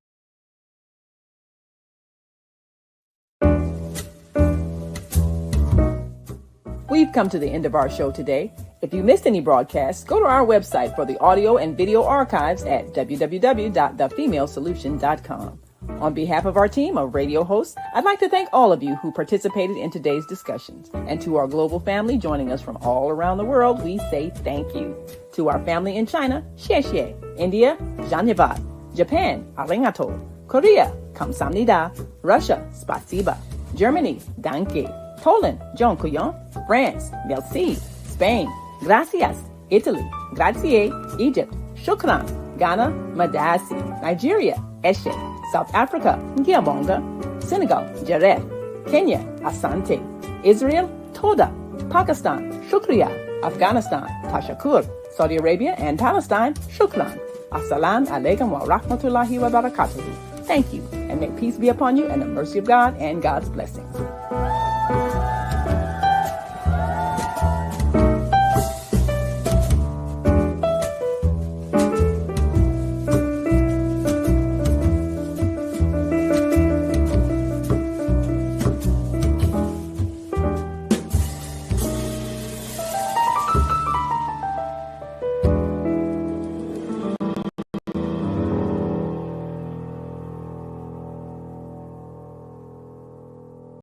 We've come to the end of our show today. If you missed any broadcasts, go to our website for the audio and video archives at www.thefemalesolution.com. On behalf of our team of radio hosts, I'd like to thank all of you who participated in today's discussions. And to our global family joining us from all around the world, we say thank you. To our family in China, xie xie. India, Dhanyavad. Japan, arigato. Korea, kamsamnida. Russia, spasiba. Germany, danke. Poland, dziękuję. France, merci. Spain, gracias. Italy, grazie. Egypt, shukran. Ghana, madasi. Nigeria, eshe. South Africa, ngiyabonga. Senegal, jaref. Kenya, asante. Israel, toda. Pakistan, shukriya. Afghanistan, tashakur. Saudi Arabia and Palestine, shukran. Assalamu alaikum wa rahmatullahi wa barakatuhu. Thank you, and may peace be upon you and the mercy of God and God's blessings.